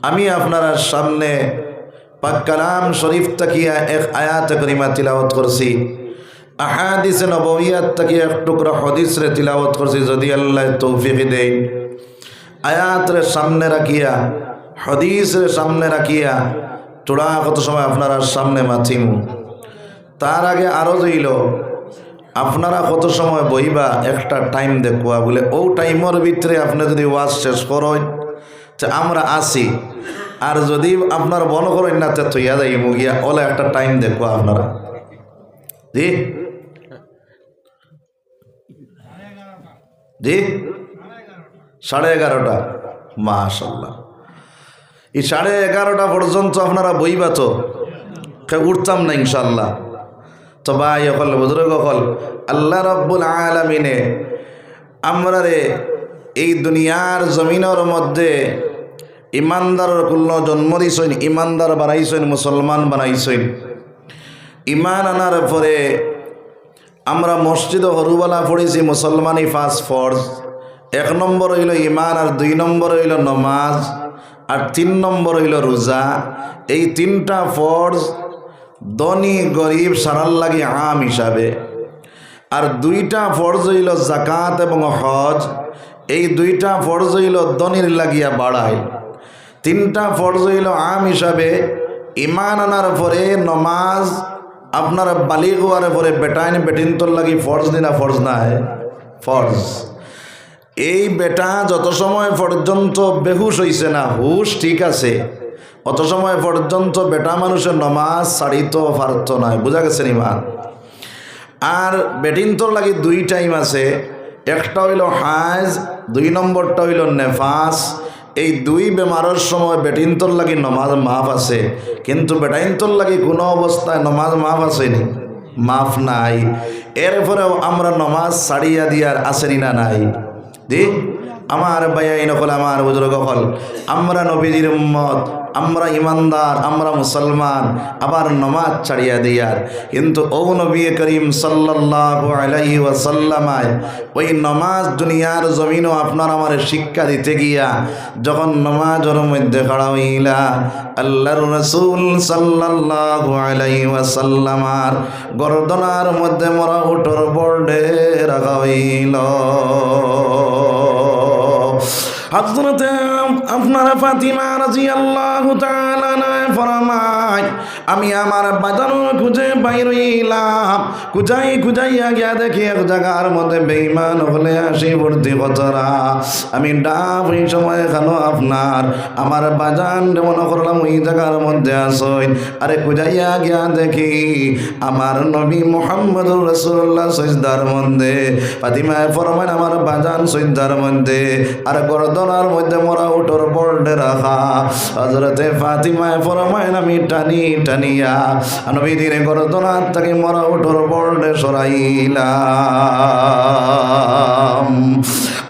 আমি আপনারা সামনে পাক কালাম শরীফ তাকিয়া এক আয়াত করিমা তিলাওয়াত করছি, আহাদিস নববিয়াত তাকিয়া এক টুকরা হাদিস রে তিলাওয়াত করছি। যদি আল্লাহ তৌফিক দেন, আয়াত রে সামনে রাখিয়া হাদিস রে সামনে রাখিয়া তোরা কত সময় আপনারা সামনে মাথিমু। তার আগে আরো জইল আপনারা কত সময় বইবা একটা টাইম দেখুয়া বলে, ও টাইমের ভিতরে আপনি যদি ওয়াজ শেষ করেন আমরা আসি, আর যদি আপনার বন করেন না তো থইয়া যাই মুগিয়া ওলা একটা টাইম দেখুয়া আপনারা। জি জি 11:30। মাশাআল্লাহ, এই 11:30 পর্যন্ত আপনারা বইবা তো উঠতাম না ইনশাআল্লাহ। তো ভাই হল বুজুর্গ হল, আল্লাহ রাব্বুল আলামিনে আমরা রে এই দুনিয়ার জমিনের মধ্যে ইমানদারের কুল্ল জন্ম দিছেন, ইমানদার বানাইছেন, মুসলমান বানাইছেন। ইমান আনার পরে আমরা মসজিদে হরুবালা পড়েছি মুসলমানই 5 ফরজ। 1 নম্বর হইল ইমান, আর 2 নম্বর হইল নমাজ, আর 3 নম্বর হইল রোজা। এই 3টা ফরজ ধনী গরিব সারার লাগে আম হিসাবে। আর 2টা ফরজ হইল জাকাত এবং হজ। এই 2টা ফরজ হইল ধনীর লাগিয়া বাড়ায়। 3টা ফরজ হইল আম হিসাবে। ইমান আনার পরে নমাজ আপনার বালিগ হওয়ার পরে বেটাইন বেটিনতর লাগি ফরজ দিনা ফরজ নাই ফরজ। এই বেটা যত সময় পর্যন্ত বেহুশ হইছে না, হুশ ঠিক আছে, অত সময় পর্যন্ত বেটা মানুষের নমাজ ছাড়িত পারত না। বুঝা গেছে ইমান। আর বেটিনতর লাগি 2 টাইম আছে, একটা হইল হাজ, 2 নম্বরটা হইল নেফাস। এই 2 বেমারের সময় বেটিনতর লাগি নমাজ মাফ আছে, কিন্তু বেটাইনতর লাগি কোনো অবস্থায় নমাজ মাফ আসেনি, মাফ নাই। এরপরেও আমরা নমাজ ছাড়িয়া দিয়ার আসেনি না নাই? দি আমার ভাইয়াইন হল, আমার বুজুর্গ হল, আমরা নবীজির উম্মত, আমরা ইমানদার, আমরা মুসলমান, আবার নমাজ ছাড়িয়া দিয়ার। কিন্তু ও নবী করিম সাল্লাল্লাহু আলাইহি ওয়াসাল্লামায় ওই নমাজ দুনিয়ার জমিনও আপনার আমার শিক্ষা দিতে গিয়া যখন নমাজের মধ্যে খাড়া হইলা, আল্লাহর রাসূল সাল্লাল্লাহু আলাইহি ওয়াসাল্লামার গর্দনার মধ্যে মরা উটর বোর্ডে রাখা হইল। হযরতে আপনার ফাতিমা রাদিয়াল্লাহু তাআলা ফরমায়, আমি আমার বাজার খুঁজে বাইর হইলাম, খুঁজাইয়া গিয়া দেখি এক জায়গার মধ্যে বেঈমান হলে আসি ভর্তি কতরা। আমি ডাব এই সময় খানো আপনার আমার বাজান মনে করলাম ওই জায়গার মধ্যে আসইন। আরে খুঁজাইয়া গিয়া দেখি আমার নবী মুহাম্মদুর রাসূলুল্লাহ সিজদার মধ্যে, ফাতিমায় ফরমায় আমার বাজান সিজদার মধ্যে, আর গর্দনার মধ্যে মরা উটর বোর্ডে রাখা। হযরতে ফাতিমায় ফরমায় আমি টানি টানিয়া নবীর গর্দনার থেকে মরা উটর বোর্ডে সরাইলাম।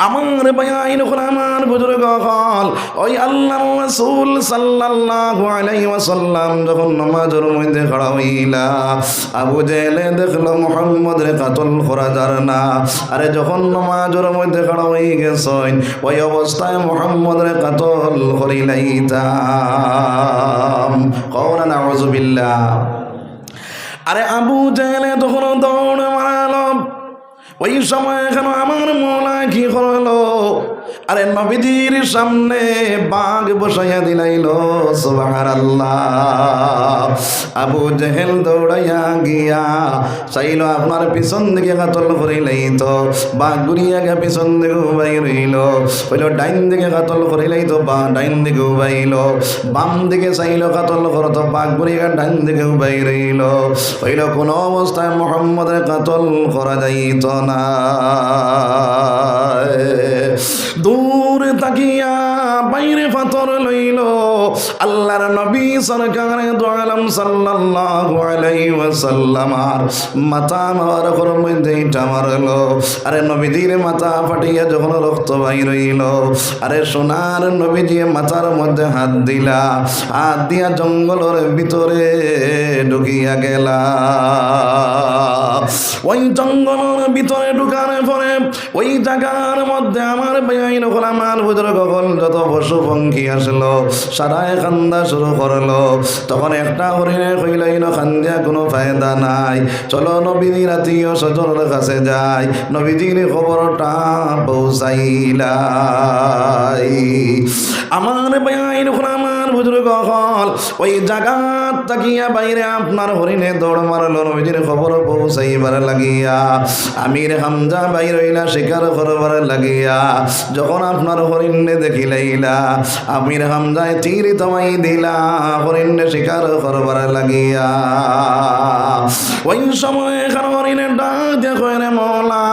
আমার ভাইয়াইন হল, আমার বুজুর্গ হল, ওই আল্লাহর রাসূল সাল্লাল্লাহু আলাইহি ওয়াসাল্লাম যখন নামাজের মধ্যে খাড়া হইলা, আবু জেহেল দেখলো মুহাম্মদ রে কাতল করা যার না। আরে যখন নামাজের মধ্যে খাড়া হয়ে গেছেন, ওই অবস্থায় মুহাম্মদ রে কাতল করিলাইতাম। কওনা নাউযু বিল্লাহ। আরে আবু জেহেল তখন দৌড় মারালো। ওই সময় এখন আমার মৌলা কি করলো, আরে নবীজির সামনে বাঘ বসাইয়া দিলাইল। সুবহানাল্লাহ। আবু জেহেল দৌড়াইয়া গিয়া চাইল আপনার পিছন দিকে কাতল করিলাই, তো বাঘ ঘুরিয়া গিয়া পিছন দিকে উবাই রইল। হইল ডাইন দিকে কাতল করিলাই, তো বা ডাইন দিকে উবাইল। বাম দিকে চাইল কাতল করো, তো বাঘ ঘুরিয়া ডাইন দিকে উবাই রইল। হইল কোন অবস্থায় মুহাম্মদের কাতল করা যাইত না। দূরে তাকিয়া বাইরে পাথর লইল আল্লাহর নবী সরকার দু আলম সাল্লাল্লাহু আলাইহি ওয়াসাল্লামার মাথা মারার মধ্যে ইটা মারলো। আরে নবীজির মাথা ফাটিয়া যখন রক্ত বাইর হইল, আরে সোনার নবীজি মাথার মধ্যে হাত দিলা, হাত দিয়া জঙ্গলের ভিতরে ঢুকিয়া গেলা। ওই জঙ্গলের ভিতরে ঢুকার পরে ওই জায়গার মধ্যে আমার বেআইন হল, আমার বুজুর্গ হল, যত পশু পঙ্খী আসলো, সারায় খান্দা শুরু করলো। তখন একটা হরিণে কইল খান্দিয়া কোনো ফায়দা নাই, চলো নবীজির আত্মীয় স্বজনের কাছে যাই, নবীজির খবরটা পৌঁছাইলাই। আমার ভাইয়ের আমার বুজুর্গ হল ওই জায়গাত তাকিয়া বাইরে আপনার হরিণে দৌড় মারলো নবীজির খবর পৌঁছাইবার লাগিয়া। আমির হামজা বাইর হইলা শিকার করবার লাগিয়া। যখন আপনার হরিণে দেখিলাইলা আমির হামজায় তীর তমাই দিলা হরিণে শিকার করবার লাগিয়া। ওই সময় হরিণের ডাক দেখো রে মওলা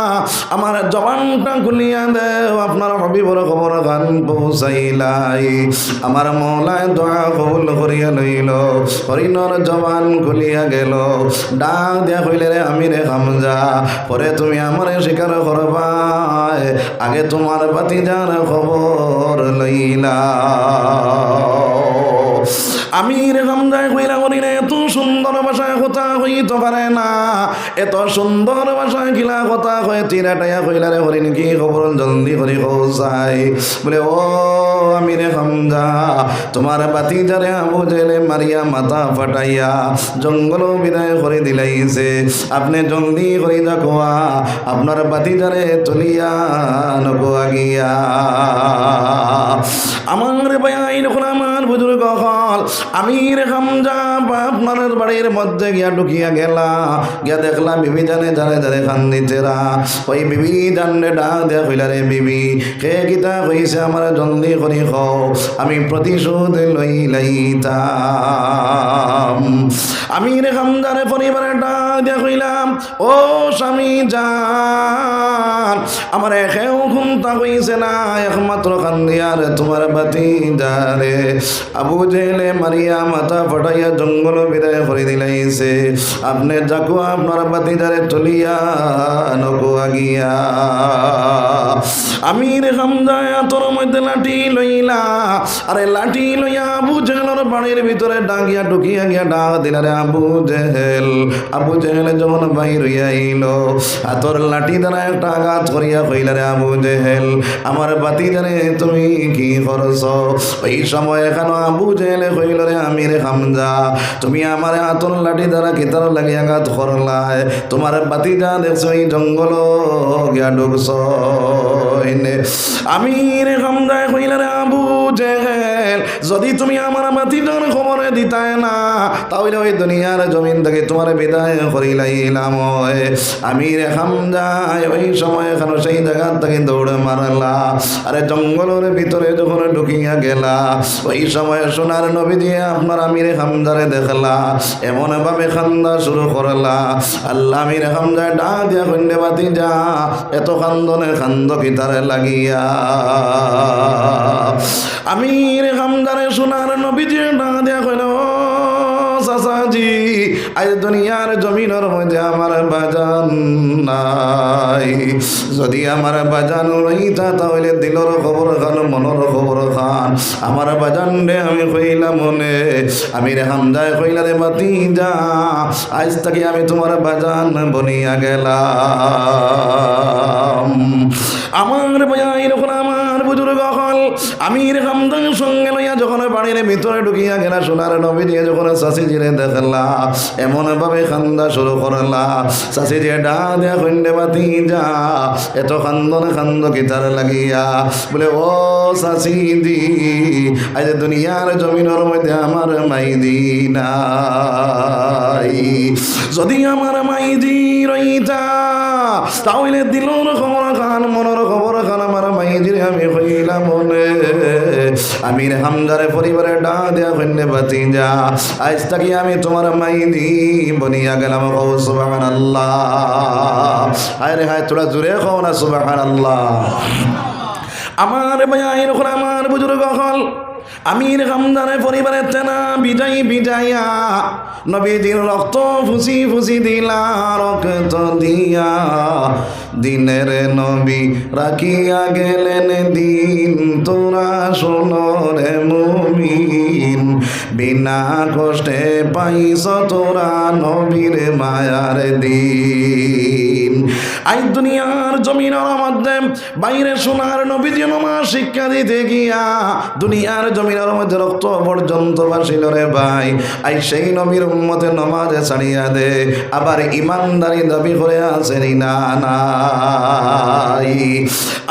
আমার জবানটা খুলিয়া দেও, আপনার হবিবর খবর গান পৌঁছাইলাই। আমার মওলায় দোয়া কবুল করিয়া লইল, হরিণর জবান খুলিয়া গেল। ডাক দিয়া কইলে রে আমিরে হামজা, পরে তুমি আমার শিকার করবাই, আগে তোমার ভাতিজার খবর লইলা। আমির হামজায় কইলা হরিণে এত সুন্দর ভাষায় কথা হইতে পারে না, এত সুন্দর ভাষায় কিলা কথা হয়ে চিরাটাইয়া কইলা রে হরিণ কি খবর জলদি করে পৌঁছাই। বলে ও আমির হামজা, তোমার ভাতিজারে আবু জেলে মারিয়া মাথা ফাটাইয়া জঙ্গল বিদায় করে দিলাইছে, আপনি জলদি করে যাকোয়া আপনার ভাতিজারে চলিয়া নকোয়া গিয়া। আমার ভাই যখন আমার বুজুর্গ হল আমির হামজা আপনার বাড়ির মধ্যে গিয়া ঢুকিয়া গেলা, গিয়া দেখলা বিবি জানে জানে জানে খান্দিছেরা। ওই বিবি জানে ডাক দেয়া কইলা রে বিবি কে গীতা কইছে আমার জলদি করি খাও, আমি প্রতিশোধ লইলাইতাম। আমির হামজারে পরিবারে ডাক দেয়া কইলাম ও স্বামী জান, আমার একেও ঘুমতা কইছে না, একমাত্র খান্দিয়ার তোমার বাতি যারে আবু জেলে মারিয়া মাথা ফাটাইয়া জঙ্গল বিদায় করে দিলাইছে, আপনি যাকো আপনার বাতি যারে চলিয়া নকুয়া গিয়া। আমির হামজা তোর মধ্যে লাঠি লইলা, আরে লাঠি লইয়া আবু জেহেলের বাড়ির ভিতরে ডাকিয়া ঢুকিয়া গিয়া ডাক দিলা রে আবু জেহেল। আবু জেহেল যখন বাইর হইয়া আইল হাতর লাঠি দ্বারা একটা আঘাত করিয়া কইলা রে আবু জেহেল আমার বাতি জানে তুমি কি করছ। ওই সময় এখানে আবু জেহেলে কইল রে আমির হামজা, তুমি আমার হাতর লাঠি দ্বারা কিতার লাগিয়া আঘাত করলাই, তোমার বাতি যা দেখছো এই জঙ্গল গিয়া ঢুকছ। আমির হামজায় কইলা রে আবু জেহেল, যদি তুমি আমার বাতিটার খবরে দিতায় না তাহলে ওই দুনিয়ার জমিন থেকে তোমার বিদায় করিলাইলাম। আমির হামজায় ওই সময় এখানে সেই জায়গা থেকে দৌড়ে মারলা, আরে জঙ্গলের ভিতরে যখন ঢুকিয়া গেলা ওই সময় সোনার নবী দিয়ে আপনার আমির হামজারে দেখলা, এমন ভাবে খান্দা শুরু করলা। আল্লাহ আমির হামজায় ডাক দিয়া কইলে বাতি যা এত খান্দনে খান্দ কিতারে লাগিয়া। আমির হামজারে সোনার নবী দিয়ে ডাক দিয়া কইল চাচাজি আজ দুনিয়ার জমিনের মধ্যে আমার বাজান নাই, যদি আমার বাজান রইতা তাহলে দিলর খবর খান মনের খবর খান, আমার বাজান রে আমি কইলাম মনে। আমির হামজায় কইলা রে বাতি যা আজ থেকে আমি তোমার বাজান বনিয়া গেলাম। আমার ভাই যখন আমার বুজুর্গ হল আমির হামজার সঙ্গে লইয়া যখন বাড়ির ভিতরে ঢুকিয়া গেলা সোনার নবী দিয়ে যখন চাষি জিরে দেখলা এমন ভাবে খান্দা শুরু করলা, চাষি যে ডা দেয়া কইলে বাতি যা এত খান্দনে খান্দ কিতার লাগিয়া। বলে ও চাষি দি আজ দুনিয়ার জমিনের মধ্যে আমার মাইদি নাই, যদি আমার মাইদি রইতা তাহলে দিলর খবর খান মনের খবর খান আমার মাইদিরে আমি হইলাম মনে। আমির হামজারে পরিবারে ডা দেয়া কইলে বাতি যা আজ থাকি আমি তোমার মাইদি বনিয়া গেলাম। ও সুবহানাল্লাহ, হায় রে হায় তোরা জুড়ে কও না সুবহানাল্লাহ। আমার ভাই আমার বুজুর্গ হল আমির হামজারে পরিবারের তেনা বিজয়ী বিজয়া নবীজির রক্ত ফুসি ফুসি দিলা, রক্ত দিয়া দিনের নবী রাখিয়া গেলেন দিন। তোরা শোনো রে মুমিন বিনা কষ্টে পাইছ তোরা নবীর মায়ার দিন। আই দুনিয়ার জমিনের মধ্যে বাইরে সোনার নবীজি নামাজ শিক্ষা দিতে গিয়া দুনিয়ার জমিনের মধ্যে রক্ত পর্যন্ত বাসিল রে ভাই। আই সেই নবীর উম্মতে নামাজে ছাড়িয়া দে, আবার ইমানদারি দাবি করে আছেন না নাই।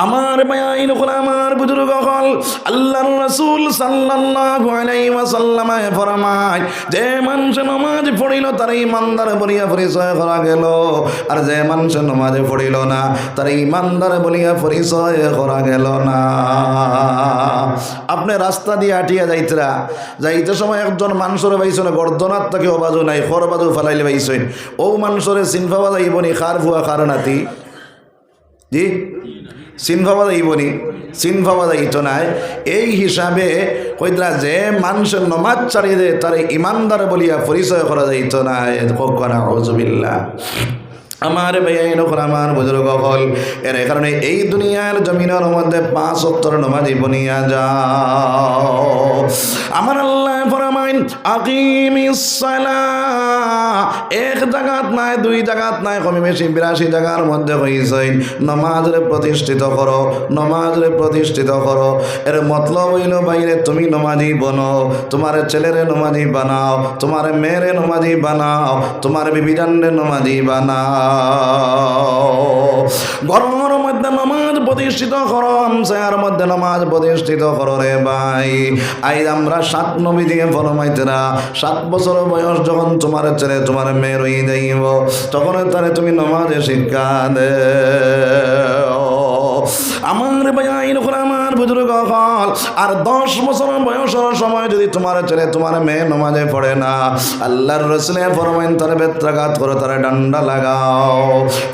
আমার ভাই নকুল আমার বুজুর্গ হল আল্লাহর রাসূল সাল্লাল্লাহু আলাইহি ওয়াসাল্লাম ফরমায়, যে মানুষ নামাজ পড়িল তার ইমানদার বলিয়া পরিচয় করা গেল, আর যে মানুষ নামাজ পড়িল না তার ইমানদার বলিয়া পরিচয় করা গেল না। আপনি রাস্তা দিয়ে হাঁটিয়া যাইতে সময় একজন মানুষের পাইছেন গর্দনার থেকে অবাজু নাই, খর বাজু ফেলাইলে পাইছেন, ও মানুষের চিনফাবা যাইবনি খার ফুয়া খার নাতি, জি চিনফাবা যাইবনি, চিনফাবা যাইত নাই। এই হিসাবে কইতরা যে মানুষের নমাজ ছাড়িয়ে দেয় তার ইমানদার বলিয়া পরিচয় করা যাইত না। কখনো আউযুবিল্লাহ। আমার ভাই আমার বুজুর্গ হল এর কারণে এই দুনিয়ার জমিনের মধ্যে 5 ওয়াক্তের নামাজ বনিয়া যাও। আমার আল্লাহ ফরমাইন আকিমিস সালাহ, এক জায়গাত নাই, দুই জায়গাত নাই, কমে বেশি 82 জায়গার মধ্যে হইছেন নামাজরে প্রতিষ্ঠিত করো, নামাজরে প্রতিষ্ঠিত করো। এর মতলব হইল বাইরে তুমি নামাজি বনো, তোমার ছেলেরে নামাজি বানাও, তোমার মেয়েরে নামাজি বানাও, তোমার বিবিজানরে নামাজি বানাও। ঘরের মধ্যে নামাজ প্রতিষ্ঠিত করো, আমসায়ার মধ্যে নামাজ প্রতিষ্ঠিত করো রে ভাই। আই আমরা 7 নবী দিয়ে ফরমাইতেরা 7 বছর বয়স যখন তোমার ছেলে তোমার মেয়ে রয়ে যাইব তখন তারে তুমি নামাজে শিক্ষা দে। আমার ভাই আমার বুজুর্গ হল আর 10 বছর বয়সের সময় যদি তোমার ছেলে তোমার মেয়ে নামাজে পড়ে না, আল্লাহর রাসূল ফরমাইন তারে বেত্রাঘাত করো, তারে ডান্ডা লাগাও।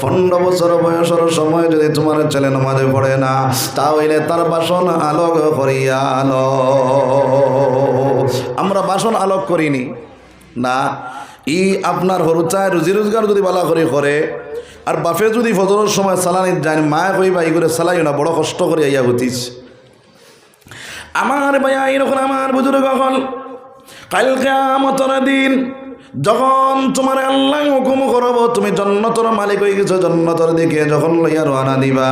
15 বছর বয়সের সময় যদি তোমার ছেলে নামাজে পড়ে না, তাহলে তার বাসন আলোক করিয়া আলো। আমরা বাসন আলোক করিনি না, ই আপনার হরুচায় রুজি রোজগার যদি বালা করে আর বাপে যদি ফজরের সময় সালানি যায়, মায় কইবা এই করে সালাইও না, বড় কষ্ট করে আইয়া হতিস। আমার ভাইয়া এরকম আমার বুজুর্গ হল কাল কিয়ামতের দিন যখন তোমার আল্লাহ হুকুম করব তুমি জান্নাতের মালিক হয়ে গেছো, জান্নাতের দিকে যখন লইয়া রওনা দিবা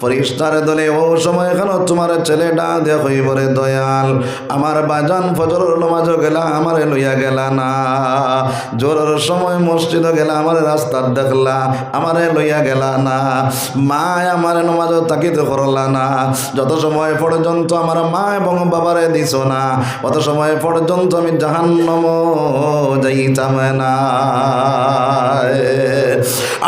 ফেরেশতার দলে ও সময় এখানে তোমার ছেলেটা দেখই বলে দয়াল আমার বাজান ফজরের নামাজ গেলা আমারে লইয়া গেলা না, জোরের সময় মসজিদে গেলা আমার রাস্তা দেখলা আমারে লইয়া গেলা না, মা আমার নামাজ তাকিতে করলা না, যত সময় পর্যন্ত আমার মা এবং বাবারে দিছো না অত সময় পর্যন্ত আমি জাহান্নাম যাই না।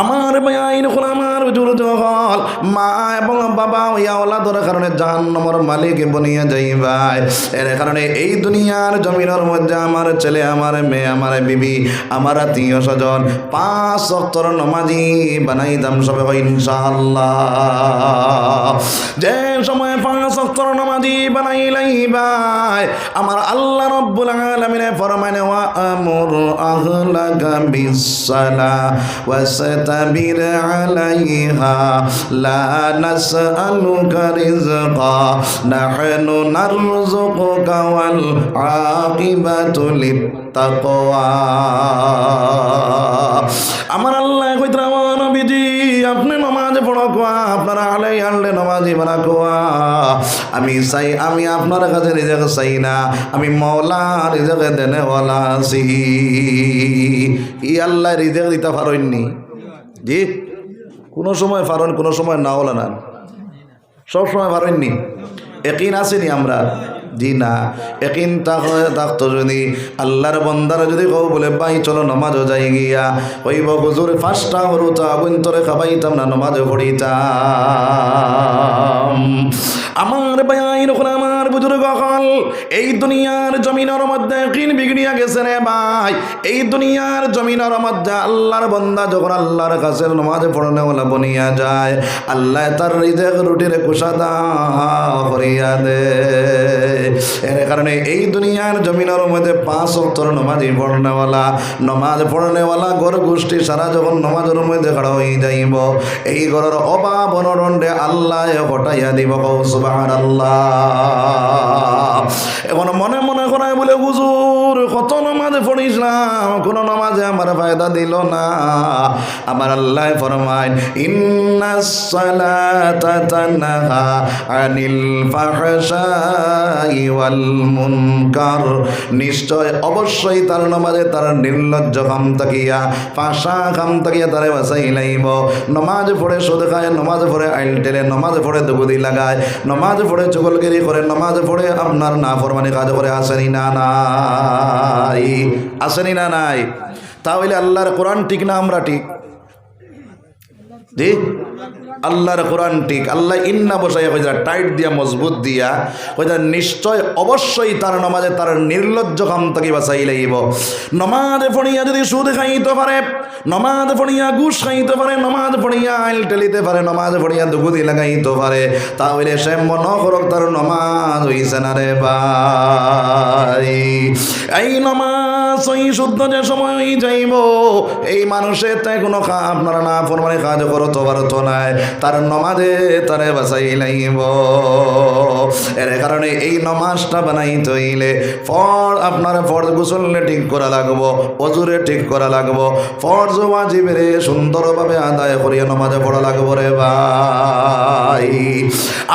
আমার ভাইয়াইন আমার বুজুর্গ হল মা এবং বাবা হইয়া ওলাদের কারণে জাহান্নামের মালিক বনিয়া যাইবাই। এর কারণে এই দুনিয়ার জমিনের মধ্যে আমার ছেলে আমার মেয়ে আমার বিবি আমার আত্মীয় স্বজন 5 ওয়াক্তের নামাজি বানাইতাম সবাই ইনশাআল্লাহ। যে সময় 5 ওয়াক্তের নামাজি বানাইলাইবাই আমার আল্লাহ রাব্বুল আলামিন ফরমানে ওয়া আমর আহলাকা বিসসালাহ ওয়াসতাবির আলাইহা লা নাসআলুকা রিজকা নাহনু নারযুকুকা ওয়াল আকিবাতু লিত্তাকওয়া। আমার আল্লাহ কইতরা নবীজি আপনি নামাজ পড়ো কোয়া আপনারা আলাই আনলে নামাজি বানা কোয়া আমি চাই আমি আপনার কাছে রিজক চাই না, আমি মওলা রিজক দেনে ওয়ালা আছি। ই আল্লাহ রিজক দিতে পারেননি জি, কোনো সময় পারেন কোনো সময় না হলো না, সব সময় পারেননি। একই আসেনি আমরা জি না, একই থাকতো যদি আল্লাহর বন্দারা যদি কও বলে ভাই চলো নমাজও যাই গিয়া কইব হুজুর 5টা হরুতা বন্তরে খাবাইতাম না নমাজও পড়িতাম। আমার ভাই এরকম আমার বুজুর্গ হল এই দুনিয়ার জমিনের মধ্যে কিন বিগড়িয়া গেছে রে ভাই। এই দুনিয়ার জমিনের মধ্যে আল্লাহর বন্দা যখন আল্লাহর কাছে নামাজ পড়নে ওলা বনিয়া যায় আল্লাহ তার রিজক রুটির কুশাদা করিয়া দে। এর কারণে এই দুনিয়ার জমিনের মধ্যে 5 ওয়াক্তের নামাজি পড়নেওয়ালা নামাজ পড়নেওয়ালা ঘর গোষ্ঠী সারা যখন নামাজের মধ্যে খাড়া হয়ে যাইব এই ঘরের অভাব অনটনে আল্লাহ হটাইয়া দিব। সুবহানাল্লাহ। এখন মনে মনে করায় বলে হুজুর কত নামাজে পড়িলাম, কোনো নামাজে আমার ফায়দা দিল না। আমার আল্লাহ ফরমায় ইন্নাস সালাতা তানহা আনিল ফাহশাই ওয়াল মুনকার, নিশ্চয় অবশ্যই তার নামাজে তার নির্লজ্জ কাম তাকিয়া ফাঁসা কাম তাকিয়া তারে বাঁচাই লাইব। নমাজ পড়ে সুদ খায়, নমাজ পড়ে আইল টেলে, নমাজ পড়ে দুগুদি লাগায়, নমাজ পড়ে চুগলগিরি করে, নমাজ পড়ে আপনার না ফরমানি কাজ করে, আসেনি না নাই? আসেনি না নাই? তাহলে আল্লাহর কোরআন ঠিক না আমরা ঠিক? জি, আল্লাহর কোরআন ঠিক। আল্লাহ ইন্না বসাইয়া কইরা টাইট দিয়া মজবুত দিয়া কইরা নিশ্চয় অবশ্যই তার নমাজে তার নির্লজ্জ কাম থেকে বাঁচাই লাইব। নমাজে পড়িয়া যদি সুদ খাইতে পারে, নমাজ পড়িয়া ঘুষ খাইতে পারে, নমাজ পড়িয়া আইল টেলিতে পারে, নমাজ পড়িয়া দুগুদি লাগাইতে পারে, তাহলে সে মনে করক তার নমাজ হইছে না রে ভাই। এই নমাজ ওই শুদ্ধ যে সময় যাইব, এই মানুষের তাই কোনো আপনারা না ফরমানে কাজ করতে পারতো নাই, তার নমাজে তারে বাঁচাই লাইব। এর কারণে এই নমাজটা বানাইতে হইলে আপনার ফরজ গোসলে ঠিক করা লাগবো, অজুরে ঠিক করা লাগবো, ফরজ ওয়াজিবের সুন্দরভাবে আদায় করিয়া নমাজে পড়া লাগবো রে ভাই।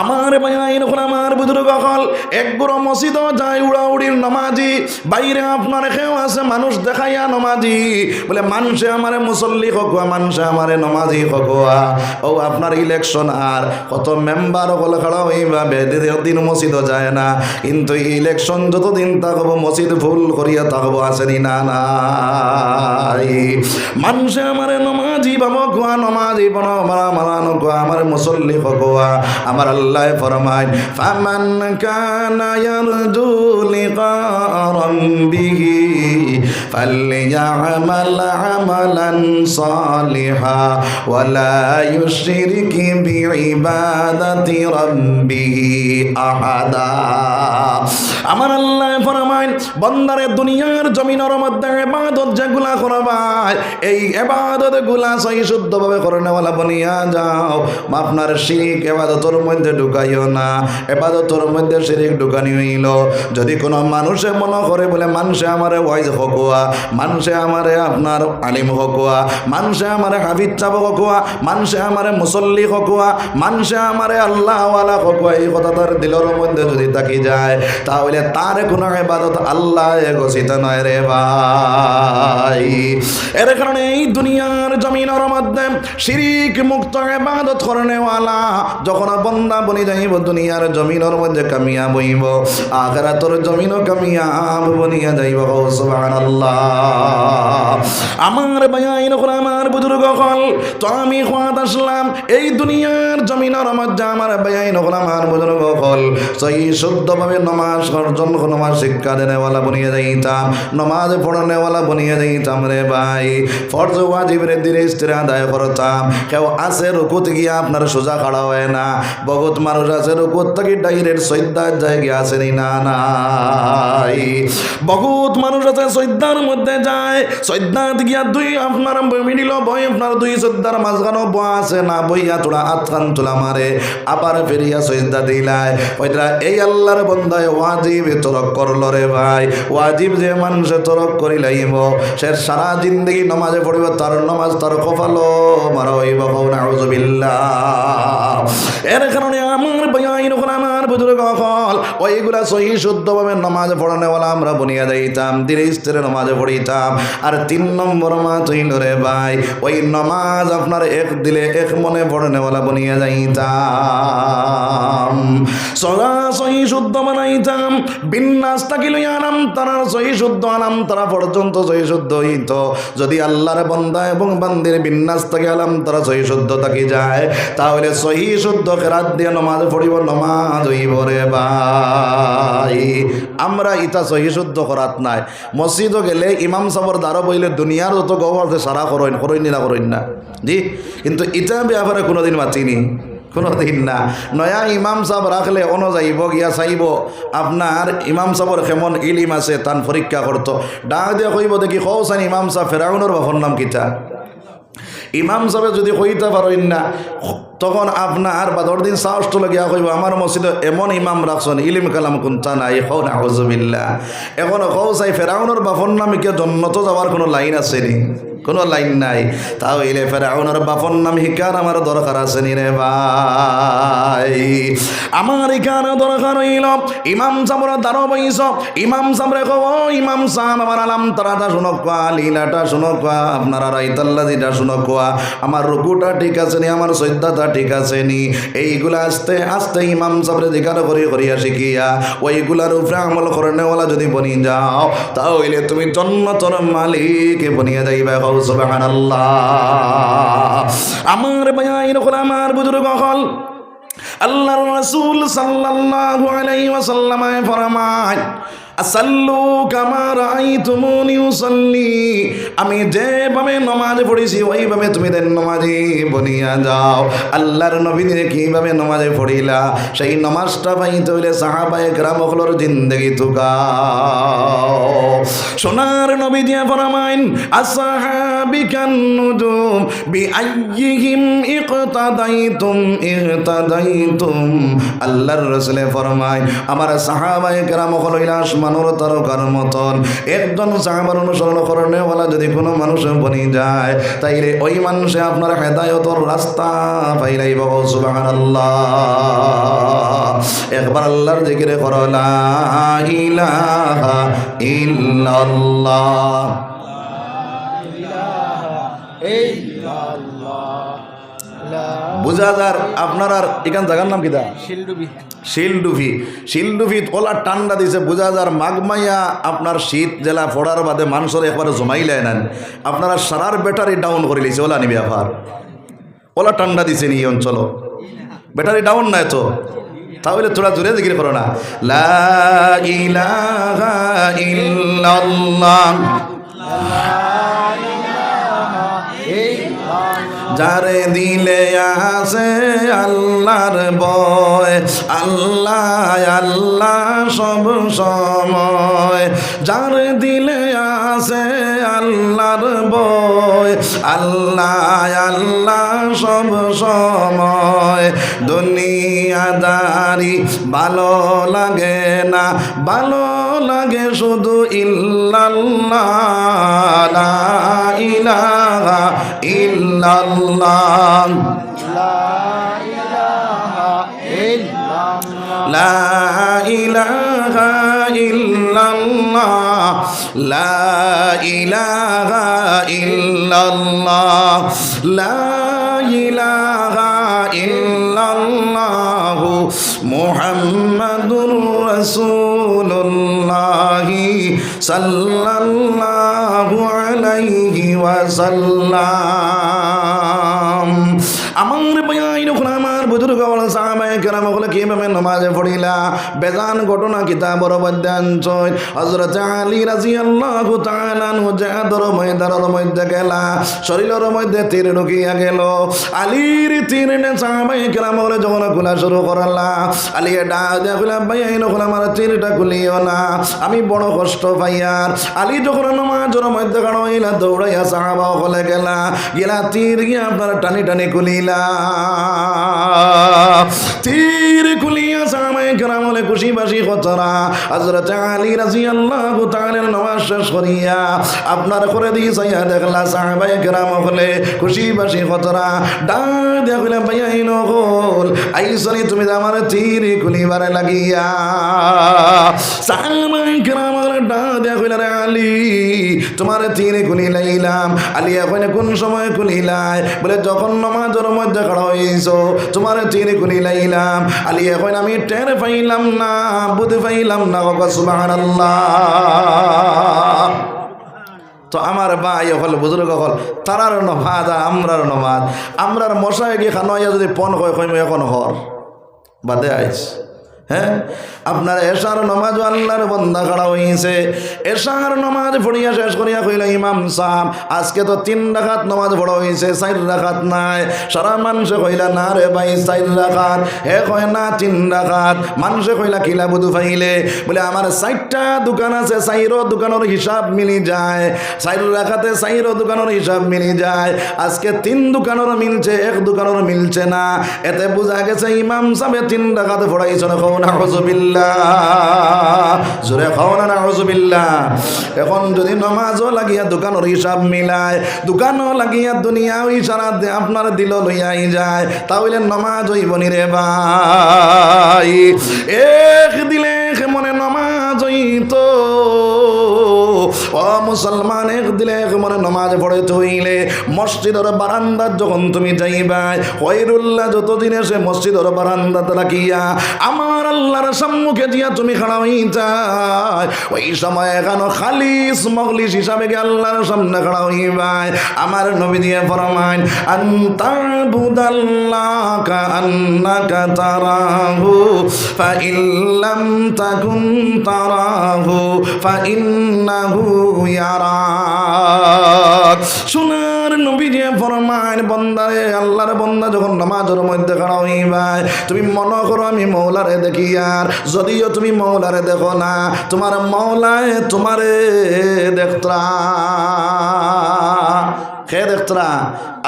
আমার ভাই এখন আমার বুজুর্গ হল একগুলো মসজিদ যায় উড়াউড়ির নমাজি, বাইরে আপনার কেউ আছে মানুষ দেখাইয়া নমাজি, বলে মানুষে আমারে মুসল্লি হকুয়া, মানুষে আমারে নমাজি হকুয়া। ও আপনার ইলেকশন আর কত মেম্বার হল খাড়া ওইভাবে দিন মসজিদ যায় না, কিন্তু ইলেকশন যতদিন থাকবো মসজিদ ভুল করিয়া থাকবো, আসেনি না নাই? মানুষে আমারে নমাজি বাবা কুয়া, নমাজি বনো মারা মারানো কুয়া, আমার মুসল্লি হকুয়া। আমার আল্লাহ ফরমায় ফামান কানা ইয়ারজু লিকা রাব্বিহি ফালইয়ামাল আমালান সালিহা ওয়ালা ইউশরিক বিইবাদাতি রাব্বিহি আহাদা। আমার আল্লাহ ফরমায় বান্দারে দুনিয়ার জমিনের মধ্যে ইবাদত যেগুলা করবাই, এই ইবাদত গুলা সহি শুদ্ধভাবে করনেওয়ালা বনিয়া যাও। আপনার শিরিক ইবাদতের মধ্যে ঢুকাইও না, ইবাদতের মধ্যে শিরিক ঢুকানি হইল। যদি কোনো মানুষে মনে করে বলে মানুষে আমারে ওয়াইজ হকুয়া, মানুষে আমারে আপনার আলিম হকুয়া, মানুষে আমারে হাফিজ চাব হকুয়া, মানুষে আমারে মুসল্লি হকুয়া, মানুষে আমারে আল্লাহওয়ালা হকুয়া, এই কথা তার দিলের মধ্যে যদি তাকি যায়, তাহলে তার কোনো ইবাদত আল্লাহ ঘোষিত নয় রে ভাই। এর কারণে এই দুনিয়ার জমিনের মধ্যে শিরিক মুক্ত ইবাদত করনেওয়ালা যখন বন্দা বনি যাইব, দুনিয়ার জমিনের মধ্যে কামিয়াব হইব, আখিরাতের জমিনও কামিয়াব বনিয়া যাইব। সুবহানাল্লাহ। আমার ভাইয়াইন হল আমার বুজুর্গ হল, তো আমি খোয়াত আসলাম এই দুনিয়ার জমিনের মধ্যে। আমার ভাইয়াইন হল আমার বুজুর্গ হল সহি শুদ্ধভাবে নমাজ অর্জন, নমাজ শিক্ষা দেনেওয়ালা বনিয়ে যাইতাম, নমাজ পড়ানেওয়ালা বনিয়ে যাইতাম রে ভাই। ফরজ ওয়াজিবের ধীরে স্থিরে আদায় করতাম। কেউ আছে রুকুত গিয়া আপনার সোজা খাড়া হয় না, বহুত মানুষ আছে রুকুত থেকে ডাইরেক্ট সৈদ্যার জায়গা আসেনি না নাই? বহুত মানুষ আছে সৈদ্যার মধ্যে যায়, সৈদ্যাত গিয়া দুই আপনার মিডিল বই আপনার দুই সৈদ্যার মাঝখানো বয়া আছে না, বইয়া তোলা আতখান তোলা মারে, আবার ফেরিয়া সৈদ্যা দিলায়। ওইটা এই আল্লাহর বন্দায় ওয়াজিব তরক করল রে ভাই। ওয়াজিব যে মানুষে তরক করি লাইব, সে সারা জিন্দগি নমাজে পড়িব, তার নমাজ তার কপালো মারা হইব। নাউযুবিল্লাহ। এর কারণে আমার ভাইয়াইন হল আমার বুজুর্গ হল ওইগুলা সহি শুদ্ধভাবে নমাজ পড়ানেওয়ালা আমরা বনিয়া যাইতাম, ধীরে স্থিরে নমাজে পড়িতাম। আর 3 নম্বর মাত হইল রে ভাই, ওই নমাজ আপনার এক দিলে এক মনে পড়ানেওয়ালা বনিয়া যাইতাম, সদা সহি শুদ্ধ বানাইতাম। বিন্যাস থাকিল আনাম তারা সহি শুদ্ধ, আনাম তারা পর্যন্ত সহি শুদ্ধ হইত। যদি আল্লাহর বান্দা এবং বান্দির বিন্যাস থাকে আলাম তারা সহি শুদ্ধ থাকি যায়, তাহলে সহি শুদ্ধ কেরাত দিয়ে নমাজ পড়িব, নমাজ হইব রে ভাই। আমরা ইটা সহি শুদ্ধ করাত নাই। মসজিদ গেলে ইমাম সাবর দ্বারা বইলে দুনিয়ার যত গবর সারা করইন না জি, কিন্তু ইটা ব্যাপারে কোনোদিন মাতিনি, কোনোদিন না। নয়া ইমাম সাহেব রাখলে অন যাইব গিয়া চাইব আপনার ইমাম সাহেবর কেমন ইলিম আছে তান পরীক্ষা করতো। ডাক দিয়া কইব দেখি কৌসান ইমাম সাহেব ফেরাউনের বাপর নাম কিতা, ইমাম সাহেব যদি হইতে পারেন না তখন আপনার বাদর দিন সাহসটা লাগিয়া কইব আমার মসজিদে এমন ইমাম রাখছেন ইলিম কালাম কোনটা নাই হও না হজবিল্লা এখন কৌ চাই ফেরাউনের বাপন নামে কে জন্নত যাওয়ার কোনো লাইন আছে নি কোনো লাইন নাই তাও এলে ফেরাউনের বাপন নাম শিকার আমার দরকার আছে নি রে ভাই আমার এখানে দরকার হইল ইমাম সামরা দাঁড়ো বইস ইমাম সামরে কব ইমাম সাম আমার আলাম তারাটা শুনক কোয়া লীলাটা শুনক কোয়া আপনারা রাইতাল্লাদিটা শুনক কোয়া আমার রুকুটা ঠিক আছে নি আমার সৈদ্যাটা ঠিক আছে নি এইগুলা আস্তে আস্তে ইমাম সামরে জিজ্ঞার করিয়া শিখিয়া ওইগুলার উপরে আমল করেনেওয়ালা যদি বনি যাও তাহলে তুমি জন্নতর মালিক বনিয়া যাইবা সুবহানাল্লাহ আমার ভাইয়ের হল আমার বুজুর্গ হল আল্লাহর রাসূল সাল্লাল্লাহু আলাইহি ওয়াসাল্লাম ফরমায় আসাল্লু কামা রাআইতুমুনি উসাল্লি আমি যেভাবে নামাজ পড়েছি ওইভাবে তুমি দেন নামাজি বনিয়া যাও আল্লাহর নবী কিভাবে নামাজে পড়িলা সেই নামাজটা পাইতে হইলে সাহাবায়ে কেরামগুলোর জিন্দেগি তুকাও সোনার নবী দিয়া ফরমাইন আসহাবিকান নুজুম বিআইয়িহিম ইকতাদাইতুম আল্লাহর রাসূল ফরমায় আমার সাহাবায়ে কেরাম হইলা আসমানের তারকার মতন একজন সাহাবার অনুসরণ করেনেওয়ালা যদি কোনো মানুষ বনি যায় তাইলে ওই মানুষে আপনার হেদায়েতের রাস্তা পাইলাইব সুবহানাল্লাহ একবার আল্লাহর জিকির করো লা ইলাহা ইল্লাল্লাহ বুঝাদার আপনার আর এখান জায়গার নাম কিতা শিলডুফি ওলা ঠান্ডা দিছে বুঝাদার মাগমাইয়া আপনার শীত জেলা ফোড়ার বাদে মানুষের একবারে জমাইলে নেন আপনারা সারার ব্যাটারি ডাউন করে লিছে ওলা নিবি আবার ওলা ঠান্ডা দিছে নি অঞ্চল ব্যাটারি ডাউন নাই তো তাহলে তোরা জোরে জিকির করো না লা ইলাহা ইল্লাল্লাহ যারে দিলে আসে আল্লাহর ভয় আল্লাহ আল্লাহ সব সময় যারে দিলে আসে আল্লাহর ভয় আল্লাহ আল্লাহ সব সময় দুনিয়াদারি ভালো লাগে না ভালো লাগে শুধু ইল্লাল্লাহ লা ইলাহা ইল্লাল্লাহ লা ইলাহা ইল্লাল্লাহ লা ইলাহা ইল্লাল্লাহ লা ইলাহা ইল্লাল্লাহ মুহাম্মাদুর রাসূলুল্লাহ সাল্লাল্লাহু আলাইহি ওয়াসাল্লাম আমার ভাই আমার বুজুর্গ সাহাবায়ে কেরাম হলে কিভাবে নামাজে পড়িলা বেজান ঘটনা কিতাবের মধ্যে আনছয় হযরত আলী রাদিয়াল্লাহু তাআলা আনহু জিহাদের ময়দানের মধ্যে গেলা শরীরের মধ্যে তীর ঢুকিয়া গেল আলীর তীর নে সাহাবায়ে কেরাম হলে যখন খোলা শুরু করলা আলী ডাক দিয়া কইলা ভাই আইনো খোলা আমার তীরটা খুলিও না আমি বড় কষ্ট পাইয়ার আলী যখন নামাজের মধ্যে গাড়াইলা দৌড়াইয়া সাহাবা হলে গেলা তীর গিয়া আপনার টানি টানি খুলিলা তীর খুলিয়া সাহাবায়ে কেরাম হলে খুশি বাসি কতরা হযরত আলী রাদিয়াল্লাহু তাআলা নামাজ শেষ করিয়া আপনার করে দিয়ে যাইয়া দেখলা সাহাবায়ে কেরাম হলে খুশি বাসি কতরা ডাক দিয়া কইলা ভাই আইনো গোল আইসনি তুমি আমার তীর খুলিবারে লাগিয়া সাহাবায়ে কেরাম হলে ডাক দিয়া কইলা রে আলী তোমার তীর খুলি লাইলাম আলী এখন কোন সময় খুলিলাই বলে যখন নামাজের মধ্যে খাড়া হইছো তোমার তীর খুলি লাইলাম আলী এখন আমি টের পাইলাম না বুঝতে পাইলাম না সুবহানাল্লাহ তো আমার ভাই হল বুজুর্গ হল তারার নমাজ আমরার নমাজ আমরার মশাই গিয়ে খানোয়া যদি পন কয় কইম এখন হর বাদে আইস হ্যাঁ, আপনার এশার নামাজ আল্লাহর বান্দা খাড়া হইছে, এশার নামাজ পড়িয়া শেষ করিয়া কইল ইমাম সাহেব আজকে তো 3 রাকাত নামাজ পড়া হইছে, 4 রাকাত নাই। সারা মানুষে কইলা না রে ভাই 4 রাকাত, হে কয় না 3 রাকাত। মানুষে কইলা কিলা বুধু পাইলে, বলে আমার 4টা দোকান আছে, 4 দোকানের হিসাব মিলি যায়, 4 রাকাতে 4 দোকানের হিসাব মিলি যায়, আজকে 3 দোকানের মিলছে, 1 দোকানের মিলছে না। এতে বোঝা গেছে ইমাম সাহেব 3 রাকাতে পড়াইছে না। নাউযুবিল্লাহ, জোরে খাও না নাউযুবিল্লাহ। এখন যদি নামাজও লাগিয়া দোকানের হিসাব মিলায়, দোকানও লাগিয়া দুনিয়াও ইশারা আপনার দিল লইয়াই যায়, তাহলে নামাজ হইব নি রে ভাই? এক দিলে মনে নামাজ হইতো, ও মুসলমান, এক দিলে মনে নামাজ পড়ে হইলে মসজিদের বারান্দার যখন তুমি যাইবাই, খয়রুল্লাহ যতদিন এসে মসজিদের বারান্দাতে রাখিয়া আমার আল্লাহর সম্মুখে দিয়া তুমি খাড়া হইতাই, ওই সময় এখানে খালিস মখলিস হিসাবে গিয়ে আল্লাহর সামনে খাড়া হইবাই। আমার নবী দিয়ে ফরমাইন আনতাবুদাল্লাহ কাআন্নাকা তারাহু ফাইল্লাম তাকুন তারাহু ফাইন্নাহু ইয়ারাক। সোনার নবী দিয়ে ফরমাইন বান্দারে, আল্লাহর বান্দা যখন নামাজের মধ্যে খাড়া হইবাই, তুমি মনে করো আমি মৌলারে দেখি, আর যদিও তুমি মৌলারে দেখো না, তোমার মৌলায় তোমারে দেখতরা। কে দেখতরা?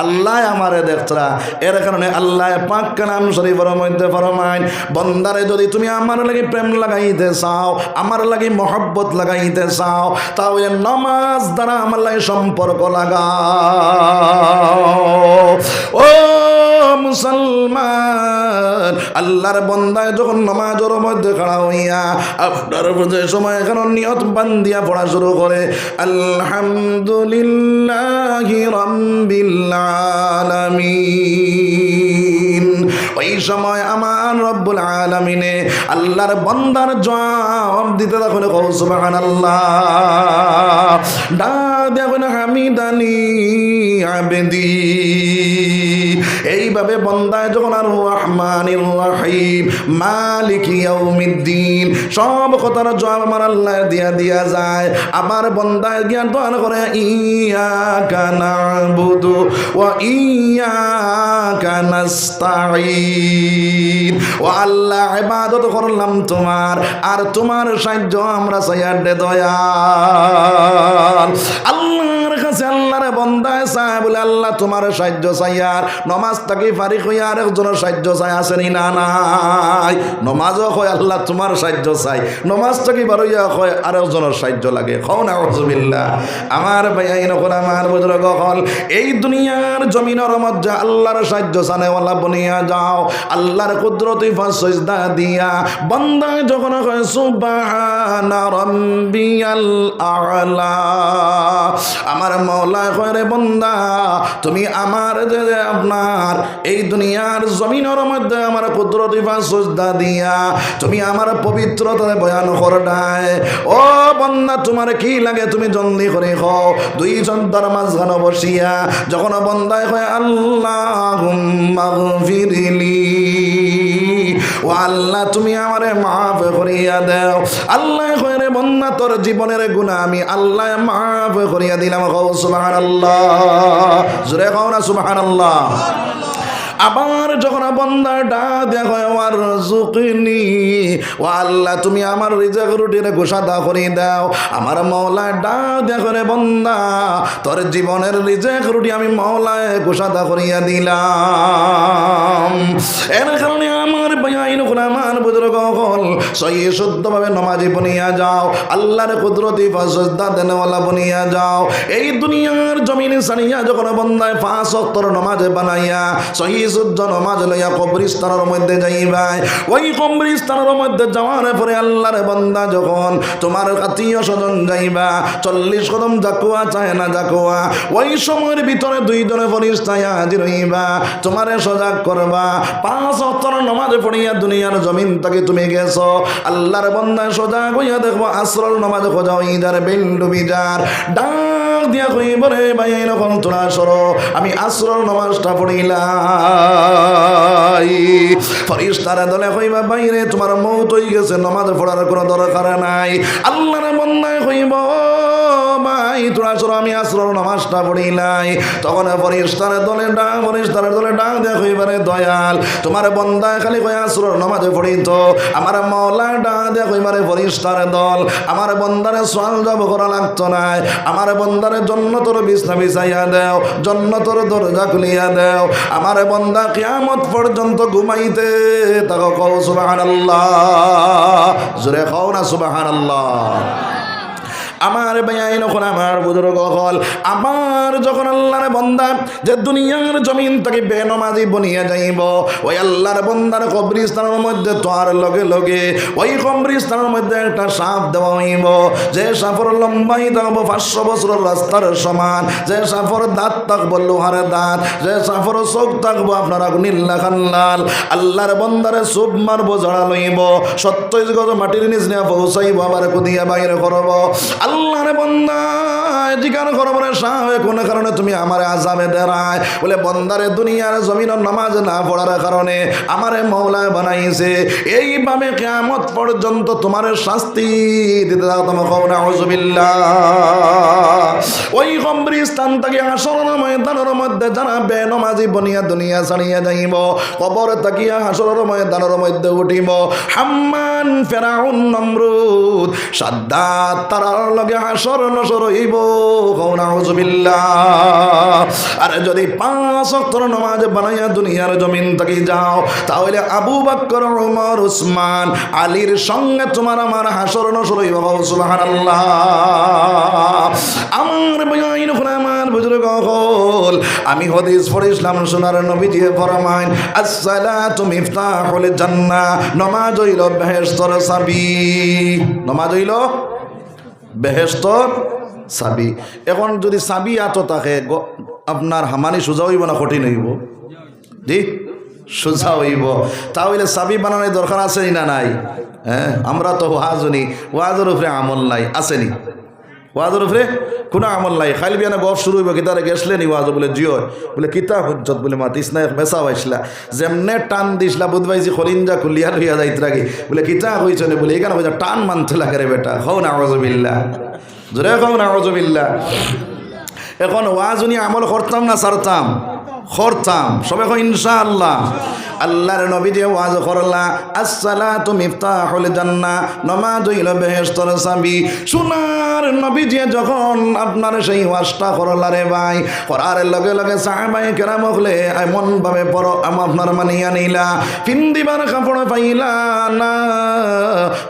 আল্লাহ আমারে দেখতরা। এর কারণে আল্লাহ পাক কালাম শরীফের মধ্যে ফরমাইন, বন্দারে যদি তুমি আমার লাগি প্রেম লাগাইতে চাও, আমার লাগি মহব্বত লাগাইতে চাও, তাহলে নামাজ দ্বারা আমার লাগি সম্পর্ক লাগাও। ও মুসলমান, আল্লাহর বান্দায় যখন নামাজের মধ্যে খাড়া হইয়া আপনার যে সময় এখন নিয়ত বান্দিয়া পড়া শুরু করে, আলহামদুলিল্লাহি রাব্বিল আলামিন, ওই সময় আমার রব্বুল আলামিনে আল্লাহর বান্দার জবাব দিতে তখন কও সুবহানাল্লাহ, ডাক দেখুন হামিদানি আবেদি। এইভাবে বন্দায় যখন আর রহমানির রহিম মালিক ইয়াউমিদ্দিন সব কথার জবাব আমার আল্লাহ দিয়া যায়। আবার বন্দায় জ্ঞান দান করে ইয়াকা নাবুদু ওয়া ইয়াকা নাস্তাঈন, ও আল্লাহ ইবাদত করলাম তোমার, আর তোমার সাহায্য আমরা চাই দে দয়াল। আল্লাহর কাছে আল্লাহর বন্দায় চায় বলে আল্লাহ তোমার সাহায্য চাই, আর নমাজ থাকি ফারিক হইয়া আরেকজনের সাহায্য চাই, আসেনি না? নাই। নমাজও কয় আল্লাহ তোমার সাহায্য চাই, নমাজ থাকি বার হইয়া কয় আরেকজনের সাহায্য লাগে। খাও না আউযুবিল্লাহ। আমার ভাই নকল, আমার বুজুর্গ হল, এই দুনিয়ার জমিনের মধ্যে আল্লাহর সাহায্য চানেওয়ালা বনিয়া যাও, আল্লাহর কুদরতি ফাসজদা দিয়া বান্দা যখন কয় সুবহানা রাব্বিয়াল আ'লা, আমার মাওলা কয় রে বান্দা তুমি আমার যে আপনার এই দুনিয়ার জমিনের মধ্যে আমার কুদরতি ফাসজদা দিয়া তুমি আমার পবিত্রতা বয়ান করডায়, ও বান্দা তোমার কি লাগে তুমি জলদি করে খাও। দুইজন তার মাঝখানে বসিয়া যখন বান্দায় কয় আল্লাহুম্মা গফিরলি, ও আল্লাহ তুমি আমারে মাফ করিয়া দাও, আল্লাহ কয় রে বান্দা তোর জীবনের গুনাহ আমি আল্লাহ মাফ করিয়া দিলাম। কও সুবহানাল্লাহ, জোরে কও না সুবহানাল্লাহ। আবার যখন বান্দা ডাক দেখো ওয়ারযুকনি, ও আল্লাহ তুমি আমার রিজিক রুটির ঘোষণা করে দাও, আমার মাওলা ডাক দেখো রে বান্দা তোর জীবনের রিজিক রুটি আমি মাওলায় ঘোষণা করিয়া দিলাম। এর কারণে আমার ভাই আমার বুজুর্গ হল সহি শুদ্ধভাবে নামাজি বনিয়া যাও, আল্লাহর কুদরতি ফাসজদা দেনওয়ালা বনিয়া যাও। এই দুনিয়ার জমিনে সারিয়া যখন বান্দায় 5 ওয়াক্তের নামাজ বানাইয়া সহি শুদ্ধ নামাজ লইয়া কবরস্থানের মধ্যে যাইবাই, ওই কবরস্থানের মধ্যে যাওয়ার পরে আল্লাহর বান্দা যখন তোমার আত্মীয় স্বজন যাইবা 40 কদম জাকুয়া চায় না জাকুয়া, ওই সময়ের ভিতরে 2 জনে ফেরেশতা হাজির হইবা, তোমারে সজাগ করবা, 5 ওয়াক্তের নামাজ পড়িয়া দুনিয়ার জমিন থেকে তুমি গেছো আল্লাহর বান্দা সোজা কইয়া দেখবো আসরের নামাজ খোঁজা ইদার বেল ডুবি যার ডাক দিয়া কইব রে ভাই এরকম তোরা সরো আমি আসরের নামাজটা পড়িলাই ফেরেশতারা দলে কইবা বাইরে তোমার মওত হই গেছে নামাজ পড়ার কোনো দরকার নাই আল্লাহর বান্দা কইব ভাই তোরা সরো আমি আসরের নামাজটা পড়িলাই তখন ফেরেশতার দলে ডাক দিয়া কইবা রে দয়াল তোমার বান্দা খালি কই আসরের নামাজ পড়িত আমার মাওলা ডাক দিয়া কইবা রে ফেরেশতার দল আমার বান্দারে সওয়াল জবাব করা লাগতো না আমার বান্দারে জান্নাতের বিছনা বিছাইয়া দাও জান্নাতের দরজা খুলিয়া দাও আমার বান্দা কিয়ামত পর্যন্ত ঘুমাইতে তাকে কও সুবহানাল্লাহ জোরে কও না সুবহানাল্লাহ আমার ভাই যখন আমার বুজুর্গ হল আমার যখন আল্লাহর বান্দা যে দুনিয়ার জমিন থেকে বেনমাজি বনিয়া যাইব ওই আল্লাহর বান্দার কবরস্থানের মধ্যে তোয়ার লগে লগে ওই কবরস্থানের মধ্যে একটা সাপ দেওয়া হইব যে সাপের লম্বাই থাকবো 500 বছরের রাস্তার সমান যে সাপের দাঁত থাকবো লোহার দাঁত যে সাপের চোখ থাকবো আপনারা নীলা খান্লাল আল্লাহর বান্দারে চুপ মারবো জড়া লইব 27 গজ মাটির নিচ নিয়ে পৌঁছাইব আবার কুদিয়া বাইরে করব আল্লাহর বান্দা জিজ্ঞাসা করব রে শাহ কোন কারণে তুমি আমারে আযাবে দেরায় বলে বান্দারে দুনিয়ার জমিনের নামাজ না পড়ার কারণে আমারে মাওলা বানাইছে এইভাবে কিয়ামত পর্যন্ত তোমার শাস্তি দিতে দাও তোমরা কও নাউযুবিল্লাহ ওই কবরস্থান থেকে হাসরের ময়দানের মধ্যে যারা বেনমাজি বনিয়া দুনিয়া ছাড়িয়া যাইব কবর তাকিয়া হাসরের ময়দানের মধ্যে উঠিব হাম্মান ফিরাউন নমরুদ সাদ্দাত তারার লগে হাসর নসর হইব কও নাউযুবিল্লাহ আরে যদি 5 ওয়াক্তের নামাজ বানাইয়া দুনিয়ার জমিন থেকে যাও তাহলে আবু বকর ওমর উসমান আলীর সঙ্গে তোমার আমার হাসর নসর হইব কও সুবহানাল্লাহ আমার ভাই আমার বুজুর্গ হল আমি হাদিস পড়িলাম সোনার নবীজি ফরমায় আসসালাতু মিফতাহুল জান্নাহ নামাজ হইল বেহেশতের চাবি নামাজ হইল বেহেশতের চাবি এখন যদি চাবি আত থাকে আপনার হামানি সোজা হইব না কঠিন হইব জি সোজা হইব তাহলে চাবি বানানোর দরকার আছে না নাই হ্যাঁ আমরা তো ওয়াজের উপরে আমল নাই আসেনি ওয়াজের উপরে কোনো আমল নাই খাইল বিয়ানা গপ শুরু হইব কিতারে গেছলে নি ওয়াজ বলে জিও বলে কিতা হুজ্জত বলে মাতিস না মেসা হইছিলা যেমনে টান দিসলা বুধবাইজি খলিঞ্জা খুলিয়া লইয়া যাইত রাগে বলে কিতা হইছে না বলে এখানে হইছে টান মানতে লাগে রে বেটা হও না আউযুবিল্লাহ জোরে হও না আউযুবিল্লাহ এখন ওয়াজনি আমল করতাম না ছাড়তাম করতাম সবাই কই ইনশাআল্লাহ আল্লাহর নবী যে ওয়াজ করলা আসসালাতু মিফতাহুল জান্নাহ নামাজ হইল বেহেশতের চাবি সোনার নবী যে যখন আপনার সেই ওয়াজটা করলা রে ভাই করার লগে লগে সাহাবায়ে কেরাম হলে এমন ভাবে পড়ো আপনার মানিয়া নিলা ফিন্দিবার কাপড় পাইলা না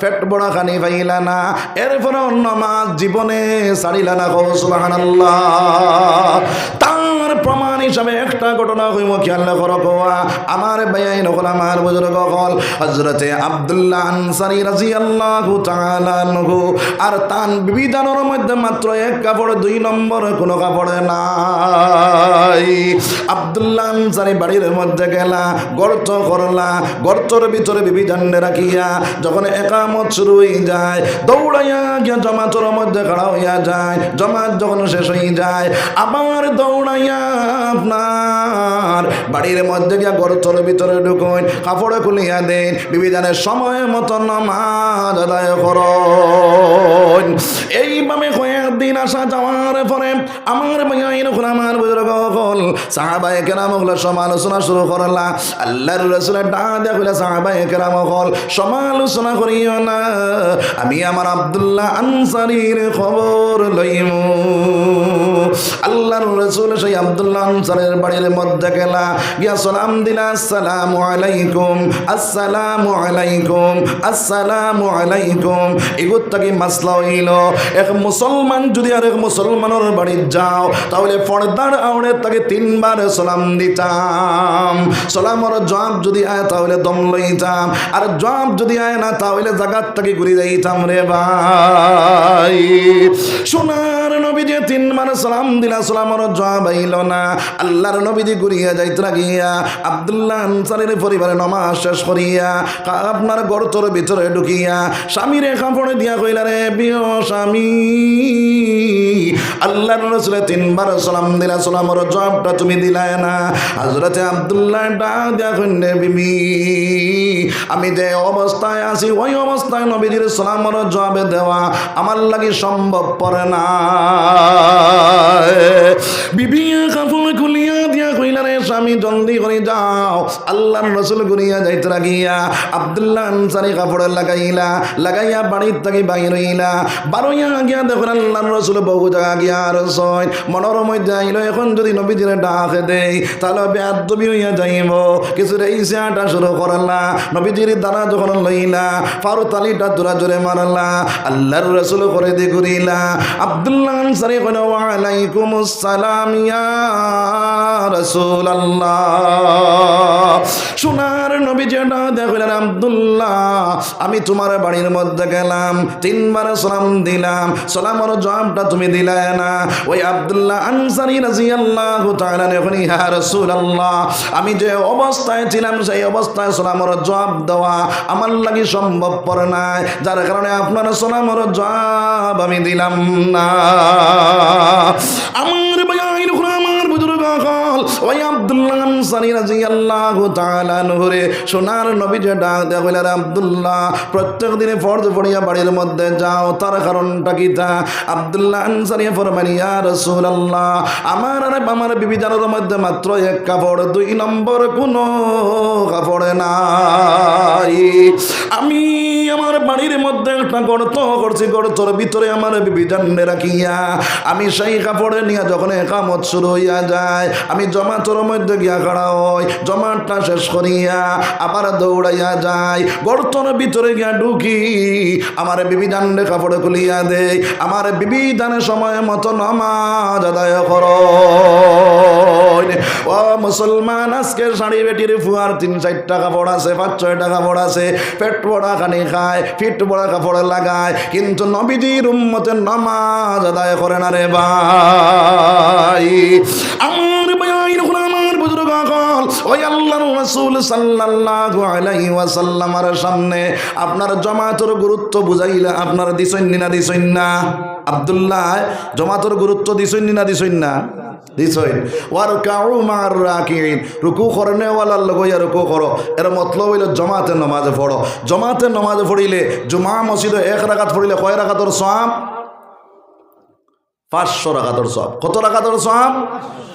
পেট বড়া খানি পাইলা না এরপর নামাজ জীবনে ছাড়িলা না কও সুবহানাল্লাহ তার প্রমাণ হিসাবে একটা ঘটনা হইব খেয়াল করো কোয়া আমার ভাই নকল আমার বুজুর্গ হল হযরতে আব্দুল্লাহ আনসারী রাদিয়াল্লাহু তাআলা আনহু আর তান বিবিধানের মধ্যে মাত্র এক কাপড় 2 নম্বর কোনো কাপড় নাই আব্দুল্লাহ আনসারী বাড়ির মধ্যে গেলা গর্ত করলা গর্তর ভিতরে বিবিধানে রাখিয়া যখন একামত শুরু হয়ে যায় দৌড়াইয়া গিয়া জামাতের মধ্যে খাড়া হইয়া যায় জামাত যখন শেষ হয়ে যায় আবার দৌড়াইয়া আপনার বাড়ির মধ্যে গিয়া গর্তর ভিতরে ঢুকুন কাপড় খুলিয়া দেন বিবিধানের সময় মতো নামাজ আদায় করুন এইভাবে কয়েকদিন আসা যাওয়ার পরে আমার ভাইয়ের আমার বুজুর্গ হল সাহাবায়ে কেরাম হল সমালোচনা শুরু করলা আল্লাহর রাসূলের ডাক দিয়া কইলা সাহাবায়ে কেরাম হল সমালোচনা করিও না আমি আমার আব্দুল্লাহ আনসারীর খবর লইমু আল্লাহর রাসূল সেই আব্দুল্লাহ আনসারীর বাড়ির মধ্যে গেলা গিয়া সালাম দিলা আসসালামু আলাইকুম আসসালামু আলাইকুম আসসালামু আলাইকুম এগুত থেকে মাসলা হইল এক মুসলমান যদি আর এক মুসলমানের বাড়ি যাও তাহলে পর্দার আওড়ে তাকে 3 বার সালাম দিতাম সালামের জবাব যদি আয় তাহলে দম লইতাম আর জবাব যদি আয় না তাহলে জায়গা থেকে ঘুরে যাইতাম রে ভাই সোনার নবী যে 3 বার সালাম দিলা সালামের জবাব আইল না আল্লাহর নবী দি ঘুরিয়া যাইত লাগিয়া আব্দুল্লাহ আনসারীর পরিবারে নামাজ শেষ করিয়া আপনার গর্তর ভিতরে ঢুকিয়া স্বামীরে কাপড়ে দিয়া কইলা রে প্রিয় স্বামী আল্লাহর রাসূল তিনবার সালাম দিলা, সালামের জবাবটা তুমি দিলাই না। হযরতে আব্দুল্লাহ ডাক দিয়া কইলে বিবি আমি যে অবস্থায় আছি ওই অবস্থায় নবীজির সালামের জবাব দেওয়া আমার লাগি সম্ভব পড়ে না। বিবি কাপড় খুলিয়া দিয়া কইলা রে স্বামী জলদি করে যাও, আল্লাহর রাসূল গুনিয়া যাইতে লাগিয়া আব্দুল্লাহ আনসারী কাপড় লাগাইয়া বাড়ির থেকে বাইর হইলা। বারোইয়া গিয়া দেখুন আল্লাহর রাসূল বহু জায়গা গিয়া আর সয় মনের মধ্যে আইলো এখন যদি নবীজির ডাকে দেই তাহলে বেয়াদবি হইয়া যাইব। কিছু রেইসে আটা শুরু করলা, নবীজির দ্বারা যখন লইলা ফারু তালিটা জোরা জোরে মারলা, আল্লাহর রাসূল করে দি ঘুরিলা। আব্দুল্লাহ আনসারী কইল ওয়া আলাইকুমুস সালাম ইয়া রাসূলুল্লাহ। সোনার নবীজি দেখলেন আব্দুল্লাহ আমি তোমার বাড়ির মধ্যে গেলাম, তিনবার সালাম দিলাম, সালামের জবাবটা তুমি দিলে না। ওই আব্দুল্লাহ আনসারী রাদিয়াল্লাহু তাআলা এখন ইয়া রাসূলুল্লাহ আমি যে অবস্থায় ছিলাম সেই অবস্থায় সালামের জবাব দেওয়া আমার লাগি সম্ভব পড়ে নাই, যার কারণে আপনার সালামের জবাব আমি দিলাম না। আমার ভাই আমার বুজুর্গ হল ওই আব্দুল্লাহ আনসারী রাদিয়াল্লাহু তাআলা নূরে সোনার নবীজি ডাক দেয়া কইলেন আব্দুল্লাহ প্রত্যেক দিনে ফরজ পড়িয়া বাড়ির মধ্যে যাও, তার কারণটা কি তা? আব্দুল্লাহ আনসারী ফরমান ইয়া রাসূলুল্লাহ আমার আর আমার বিবি জানার মধ্যে মাত্র এক কাপড়, 2 নম্বর কোনো কাপড় নাই। আমি আমার বাড়ির মধ্যে একটা গর্ত করছি, গর্তর ভিতরে আমার বিবি জান্নে রাখিয়া আমি সেই কাপড়ে নিয়ে যখন একামত শুরু হইয়া যায় আমি জমাতের মধ্যে গিয়া খাড়া হই, জমাতটা শেষ করিয়া আবার দৌড়াইয়া যাই, গর্তর ভিতরে গিয়া ঢুকি আমার বিবি জান্নে কাপড় খুলিয়া দেয়, আমার বিবি জানে সময় মতো নামাজ আদায় করো। ও মুসলমান আজকে শাড়ি বেটির ফুয়ার 3-4টা কাপড় আছে, 5-6টা কাপড় আছে, পেট পড়া খানি খায়, ফিট পড়া কাপড় লাগায়, কিন্তু নবীজির উম্মতের নামাজ আদায় করে না রে ভাই। আমার ভাই আমার বুজুর্গ হল ওই আল্লাহর রাসূল সাল্লাল্লাহু আলাইহি ওয়াসাল্লামের সামনে আপনার জামাতের গুরুত্ব বুঝাইলা আপনার দিছইন না দিছইন না? আব্দুল্লাহ জামাতের গুরুত্ব দিছইন না দিছইন না? দিছইন। ওয়ারকাউ মা'আর রাকিঈন রুকু করনে ওয়ালার লগইয়া রুকু করো, এর মতলব হইল জামাতের নামাজে পড়ো। জামাতের নামাজে পড়িলে জুমা মসজিদে 1 রাকাত পড়িলে কয় রাকাতের সওয়াব? 500 রাকাতের সওয়াব। কত রাকাতের সওয়াব?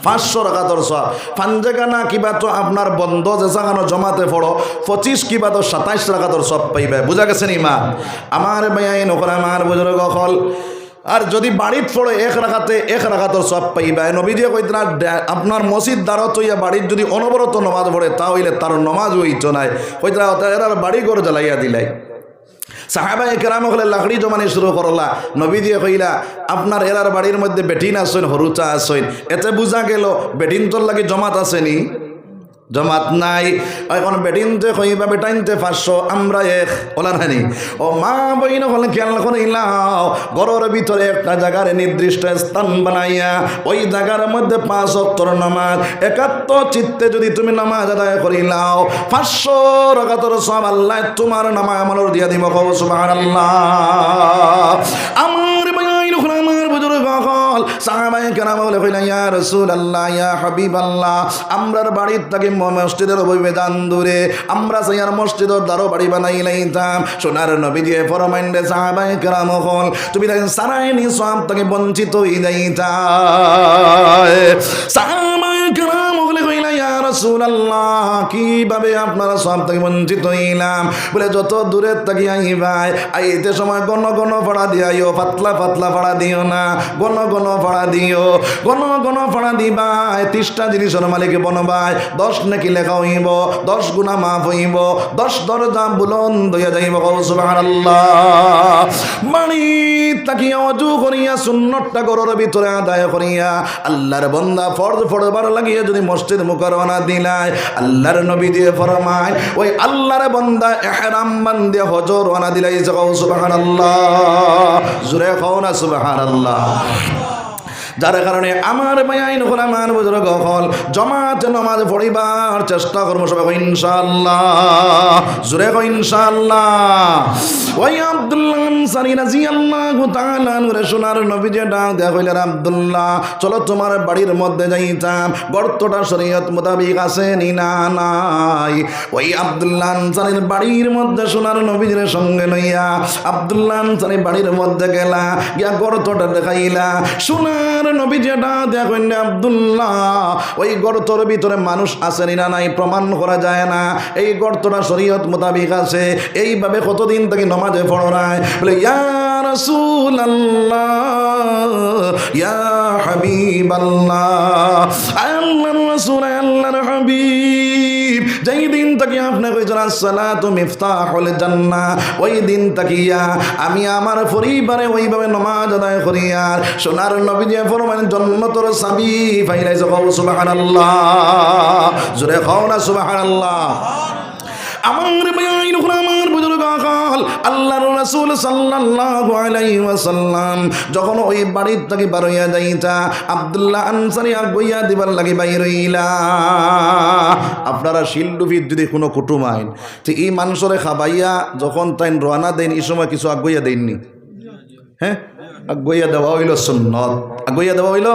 500 রাকাতের সওয়াব। পাঞ্জাগানা কিবা তো আপনার বন্ধ যে জাগানো জমাতে পড়ো 25 কিবা তো 27 রাকাতের সওয়াব পাইবে। বুঝা গেছে নি মা? আমার ভাই নকরা আমার বুজুর্গ হল আর যদি বাড়িত পড়ে 1 রাকাতের সওয়াব পাইবা। নবীজি কইতরা আপনার মসজিদ দ্বারত হইয়া বাড়ির যদি অনবরত নামাজ পড়ে তা হইলে তার নামাজ হইতো নাই, কইতরা এরার বাড়ি ঘর জ্বালাইয়া দিলাই। সাহাবায়ে কেরাম হলে লাকড়ি জমানি শুরু করলা, নবীজি কইলা আপনার এরার বাড়ির মধ্যে বেটিন আসেন হরুচা আসেন, এতে বুঝা গেল বেটিন তোর লাগে জমাত আসেনি? জমাত নাই। এখন বেটিনতে কইবা বেটাইনতে 500 আমরা 1 ওলা নানি। ও মা বইন হলে খেয়াল করিলাও ঘরের ভিতরে একটা জায়গার নির্দিষ্ট স্থান বানাইয়া ওই জায়গার মধ্যে 5 ওয়াক্তের নামাজ একাত্ম চিত্তে যদি তুমি নামাজ আদায় করিলাও 500 রাকাতের সওয়াব আল্লাহ তোমার নামায় আমল দিয়া দিব। সুবহানাল্লাহ। আমার ভাই আমার বুজুর্গ হল সাহাবায়ে কেরাম বলে কইলা ইয়া রাসূলুল্লাহ ইয়া হাবিবাল্লাহ আমরার বাড়ির থেকে মসজিদের অভিবেদন দূরে আমরা সাইয়ার মসজিদের দ্বারো বাড়ি বানাই লাইতাম। সোনার নবীজি ফরমাইন্ডে সাহাবায়ে কেরাম হল তুমি দেখেন সারাইনি সওয়াব থেকে বঞ্চিত হই যাইতা। সাহাবায়ে কেরাম বলে কইলা ইয়া রাসূলুল্লাহ কিভাবে আপনারা সওয়াব থেকে বঞ্চিত হইলাম? বলে যত দূরে থাকি আইবাই আইতে সময় গণ গণ পড়া দিয়াইও, পাতলা পাতলা পড়া দিও না, গণ গণ পড়া দিও। গণ গণ পড়া দিবাই 30টা জিনিসের মালিক বনবাই 10 নাকি লেখা হইব, 10 গুনাহ মাফ হইব, 10 দরজা বুলন্দ হইয়া যাইব। সুবহানাল্লাহ। মানি তাকি ওযু করিয়া সুন্নতটা ঘরের ভিতরে আদায় করিয়া আল্লাহর বান্দা ফরজ পড়বার লাগিয়ে যদি মসজিদ মুকাররমা দিলাই আল্লাহর নবী দিয়ে ফরমায় ওই আল্লাহর বান্দা ইহরাম বান্দে হজ রওনা দিলাই। সুবহানাল্লাহ। জোরে কও না সুবহানাল্লাহ। যার কারণে আমার ভাইয়াইন হল আমার বুজুর্গ হল জমাত নামাজ পড়িবার চেষ্টা করবো সবাই ইনশাআল্লাহ জোরে কই ইনশাআল্লাহ ওই আব্দুল্লাহ আনসারী রাদিয়াল্লাহু তাআলা নূরে সোনার নবী যে ডাক দেয়া কইলেন আব্দুল্লাহ চলো তোমার বাড়ির মধ্যে যাইতাম গর্তটা শরীয়ত মোতাবেক আছে নি না নাই ওই আব্দুল্লাহ আনসারীর বাড়ির মধ্যে সোনার নবীর সঙ্গে লইয়া আব্দুল্লাহ আনসারী বাড়ির মধ্যে গেলা গিয়া গর্তটা দেখাইলা সোনার নবী যে ডাক দেয়া কইলেন আব্দুল্লাহ ওই গর্তর ভিতরে মানুষ আছে নি না নাই প্রমাণ করা যায় না এই গর্তটা শরীয়ত মোতাবেক আছে এইভাবে কতদিন থেকে নামাজে পড়ো নাই বলে ইয়া রাসূলুল্লাহ ইয়া হাবিবাল্লাহ আল্লাহর রাসূল আল্লাহর হাবিব যেই দিন থেকে আপনি কইছেন আসসালাতু মিফতাহুল জান্নাহ ওই দিন তাকিয়া আমি আমার পরিবারে ওইভাবে নামাজ আদায় করি আর সোনার নবী যে ফরমান জান্নাতের চাবি পাইলাইছে সুবহানাল্লাহ জোরে কও না সুবহানাল্লাহ আমার ভাই আমার বুজুর্গ কাল আল্লাহর রাসূল সাল্লাল্লাহু আলাইহি ওয়াসাল্লাম যখন ওই বাড়ির থেকে বার হইয়া যাইতা আব্দুল্লাহ আনসারী আগইয়া দিবার লাগি বাইর হইলা আপনারা শিলডুফির যদি কোনো কুটুম আইন তো এই মানুষরে খাবাইয়া যখন তাই রওনা দেন এই সময় কিছু আগইয়া দেননি হ্যাঁ আগইয়া দেওয়া হইল সুন্নত আগইয়া দেওয়া হইল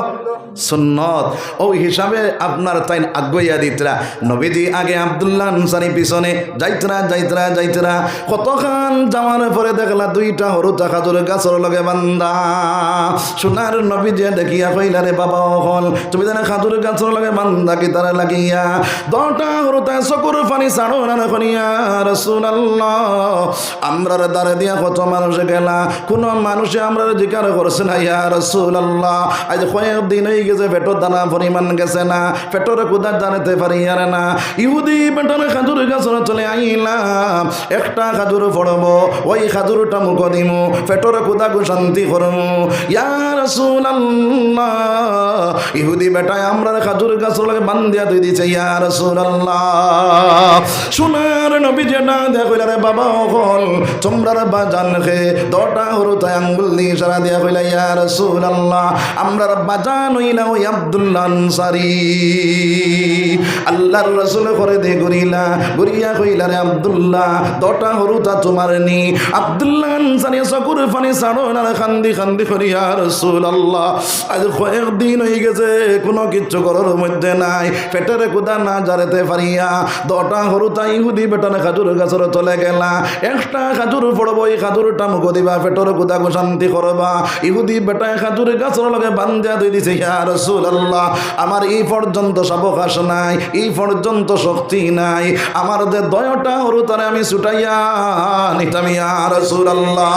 সুন্নত ওই হিসাবে আপনার তাই আগইয়া দিতরা নবীজি আগে আব্দুল্লাহ আনসারী পিছনে যাইতরা কতখান যাওয়ার পরে দেখলা দুইটা হরুতা খাজুর গাছর লগে বান্দা সোনার নবীজি দেখিয়া কইলা রে বাবা হল তুমি জানা খাজুর গাছর লগে বান্দা কি তারা লাগিয়া দটা হরুতা চকুর পানি ছাড়ো না করিয়া রাসূলুল্লাহ আমরার দ্বারে দিয়া কত মানুষ গেলা কোন মানুষে আমরার জিকার করছে না ইয়া রাসূলুল্লাহ আজ কয়েকদিন গেছে পেটর দানা পরিমাণ গেছে না পেটর কুদা জানাতে পারি আর না ইহুদি পেটর খাজুর গাছর চলে আইলাম একটা খাজুর ফড়বো ওই খাজুরটা মুখ দিমু পেটর কুদা গো শান্তি করমু ইয়া রাসূলুল্লাহ ইহুদি বেটায় আমরা খাজুর গাছর লাগে বান্ধিয়া তুই দিছে ইয়া রাসূলুল্লাহ সোনার নবী যেটা দেখইলা রে বাবা হল তোমরা বাজান খে দটা হরুতা আঙ্গুল দিয়ে ইশারা দিয়া কইলা ইয়া রাসূলুল্লাহ আমরা বাজান হইলা ওই আব্দুল্লাহ আনসারী আল্লাহর রাসূল করে দে গরিয়া কইলা রে আব্দুল্লাহ দটা হরুতা তোমার নি আব্দুল্লাহ আনসারী চকুর পানি ছাড়ো না খান্দি করি ইয়া রাসূলুল্লাহ আজ কয়েকদিন হয়ে গেছে কোনো কিচ্ছু করার মধ্যে নাই পেটের কুদা না জারেতে পারিয়া দটা হরুতা ইহুদি বেটানে খাজুর গাছর চলে গেলা একটা খাজুর পড়বো এই খাজুরটা মুখ দিবা পেটের কুদা গো শান্তি করবা ইহুদি বেটায় খাজুর গাছর লগে বান্ধিয়া দুই দিছে ইয়া রাসূলুল্লাহ আমার এই পর্যন্ত সাবকাশ নাই এই পর্যন্ত শক্তি নাই আমার যে দয়টা হরুতারে আমি ছুটাইয়া নিতাম ইয়া রাসূলুল্লাহ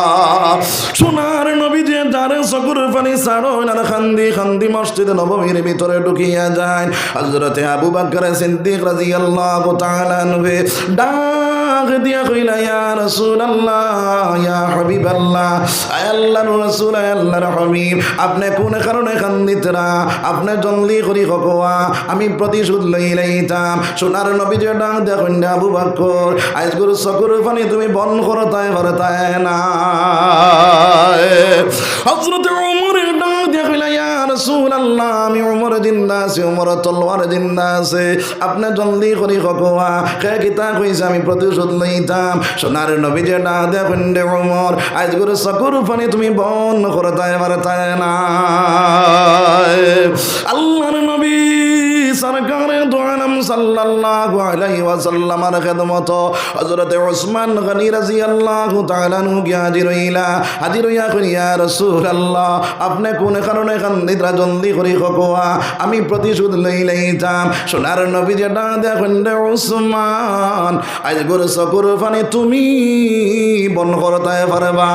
সোনার নবী যে যারে চকুর পানি ছাড়ো না খান্দি মসজিদ নববীর ভিতরে ঢুকিয়া যায় হযরতে আবু বকর সিদ্দিক রাদিয়াল্লাহু তাআলা আনহু ডাক দিয়া কইলা ইয়া রাসূলুল্লাহ ইয়া হাবিবাল্লাহ আয় আল্লাহর রাসূল আয় আল্লাহর হাবিব আপনি কোন কারণে কান্দিতরা আপনি জলদি করি কওয়া আমি প্রতিশোধ লইলাইতাম সোনার নবী যে ডাক দিয়া কইলা আবু বকর আজগুর চকুর পানি তুমি বন করতাই পারতাই না হযরত ওমর ডাক দিয়া কইলা ইয়া রাসূলুল্লাহ আমি ওমর জিন্দা আছে ওমর তলোয়ার জিন্দা আছে আপনি জলদি করি কওয়া কে কিতা কইছে আমি প্রতিশোধ লইতাম সোনার নবী যে ডাক দিয়া কইলে ওমর আজগুর চকুর পানি তুমি বন করতাই পারতাই না আল্লাহর নবী সরকারে দু আলম সাল্লাল্লাহু আলাইহি ওয়াসাল্লামের খেদমত হযরত ওসমান গনি রাদিয়াল্লাহু তাআলা আনহু হাজির হইয়া কই ইয়া রাসূলুল্লাহ আপনি কোন কারণে কান্দিতরা জলদি করি কওয়া আমি প্রতিশোধ লইলাইতাম সোনার নবী যে ডাক দেয়া কইলে ওসমান আজ গোর চকুর পানি তুমি বন করতে পারবা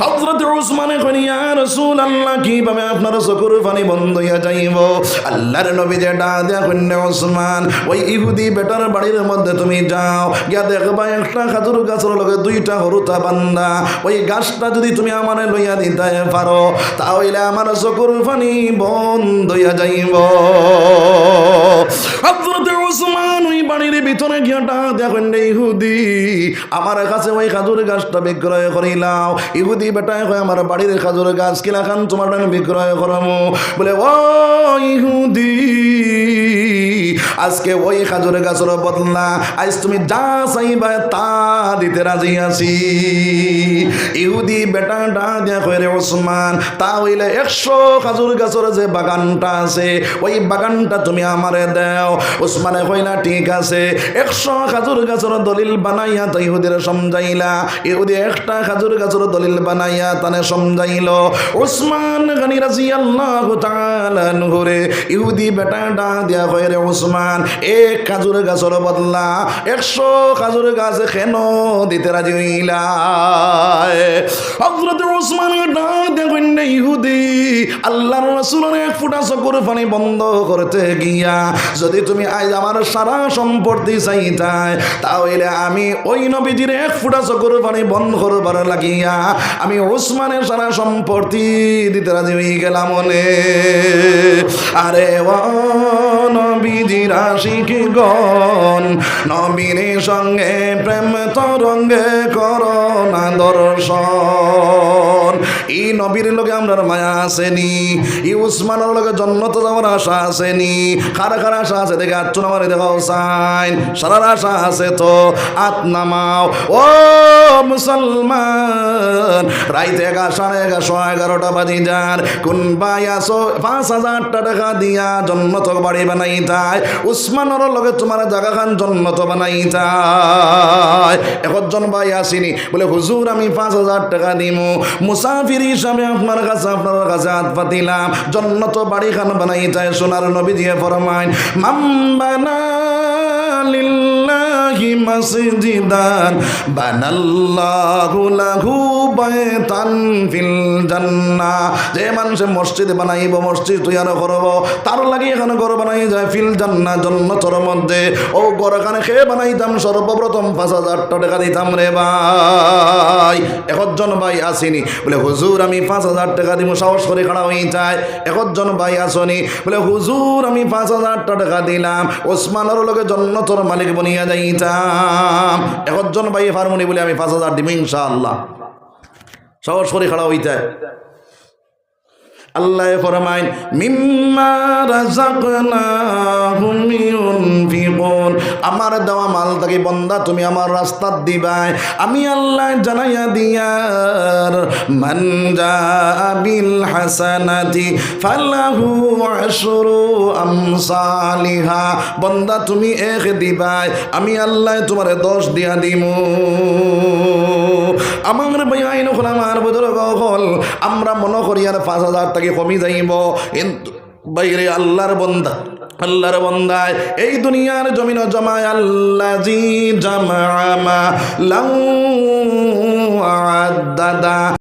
হযরত ওসমান কই ইয়া রাসূলুল্লাহ কিভাবে আপনার চকুর পানি বন্ধ হইয়া যাইব আল্লাহর নবী যে ডাক দেয়া কন্যা ওসমান ওই ইহুদি বেটার বাড়ির মধ্যে তুমি যাও গিয়া দেখবা একটা খাজুর গাছের লগে দুইটা হরুতা বান্দা ওই গাছটা যদি তুমি আমারে লইয়া দিতে পারো তাহলে আমার চকুর পানি বন্ধ হইয়া যাইব। হযরত ওসমান ওই বাড়ির ভিতরে গিয়া দেখেন ইহুদি আমার কাছে ওই খাজুর গাছটা বিক্রয় করিলাম। ইহুদি বেটায় কয় আমার বাড়ির খাজুর গাছ কিনা খান তোমার বিক্রয় করমু। বলে ও ইহুদি আজকে ওই খাজুর গাছের বদলা আজ তুমি যা চাইবা তা দিতে রাজি আছি। ইহুদি বেটাটা দিয়া কয় রে ওসমান তা হইলে 100 খাজুর গাছের যে বাগানটা আছে ওই বাগানটা তুমি আমারে দাও। ওসমানে কইলা ঠিক আছে 100 খাজুর গাছের দলিল বানাইয়া তো ইহুদির সমঝাইলা। ইহুদি একটা খাজুর গাছের দলিল বানাইয়া তানে সমঝাইল। ওসমান গনি রাদিয়াল্লাহু তাআলা আনহু রে ইহুদি বেটাটা দিয়া কয় রে ওসমান এক খাজুর গাছের বদলা 100 খাজুর গাছ কেন দিতে রাজি হইলা? হযরত ওসমান দেখেন ইহুদি আল্লাহর রাসূলের এক ফুটা চকুর পানি বন্ধ করতে গিয়া যদি তুমি আজ আমার সারা সম্পত্তি চাইতাই তাহলে আমি ওই নবীজির এক ফুটা চকুর পানি বন্ধ করবার লাগিয়া আমি ওসমানের সারা সম্পত্তি দিতে রাজি হয়ে গেলাম মনে। আরে ও নবীজির আশিকগণ নবীর সঙ্গে প্রেম তরঙ্গে করোনা দর্শন। এই নবীর লগে আমরা মায়া আসেনি, এই উসমানের লগে জন্নত যাওয়ার আশা আসেনি। কার কার আশা আছে দেখে আচ্ছু নামারে দেখাও সাইন সারার আশা আছে তো আত নামাও। ও মুসলমান রাইতে 11:30 বাজি যার কোন ভাই আসো 5,000 টাকা দিয়া জন্নত বাড়ি বানাই তাই উসমানের লগে তোমার জায়গা খান জন্নত বানাই তাই। একজন ভাই আসিনি বলে হুজুর আমি 5,000 টাকা দিমু মুসাফির হিসাবে আপনার কাছে হাত পাতিলাম জন্নত বাড়ি খান বানাই তাই। সোনার নবী দিয়ে ফরমাইন মাম্বানা লিল্লাহি মাসজিদান বানাল্লাহু লাহু বাইতান ফিল জান্নাহ। যে মানুষে মসজিদ বানাইব মসজিদ তৈরি করব তার লাগি এখানে ঘর বানাই যায় ফিল জান্নাহ জান্নাতের মধ্যে। ও ঘর এখানে খেয়ে বানাইতাম সর্বপ্রথম 5,000 টাকা দিতাম রে ভাই। একজন ভাই আসেনি বলে হুজুর আমি 5,000 টাকা দিব সাহস করে খাড়া হয়ে যায়। একজন ভাই আসনি বলে হুজুর আমি 5,000 টাকা দিলাম ওসমানের লগে জন্নতর মালিক বনিয়া যাইতাম। একজন ভাই ফার্মনি বলে আমি 5,000 দিব ইনশাআল্লাহ সাহস করে খাড়া হইতে। আল্লাহ ফরমাইন মিম্মা রাযাকনাহুম ইউনফিকুন আমার দেওয়া মাল থেকে বন্দা তুমি আমার রাস্তা দিবাই আমি আল্লাহ জানাইয়া দিয়ার মান জাআ বিল হাসানাতি ফালাহু আশরু আমসালিহা বন্দা তুমি এক দিবাই আমি আল্লাহ তোমারে 10 দিয়া দিমু। আমার ভাই আইন আমার বুজুর্গ হল আমরা মনে করি আর 5,000 টাকা কমই যাইব কিন্তু বাইরে আল্লাহর বন্দায় এই দুনিয়ার জমিন জমায় আল্লাজি জামা লাউ আদাদা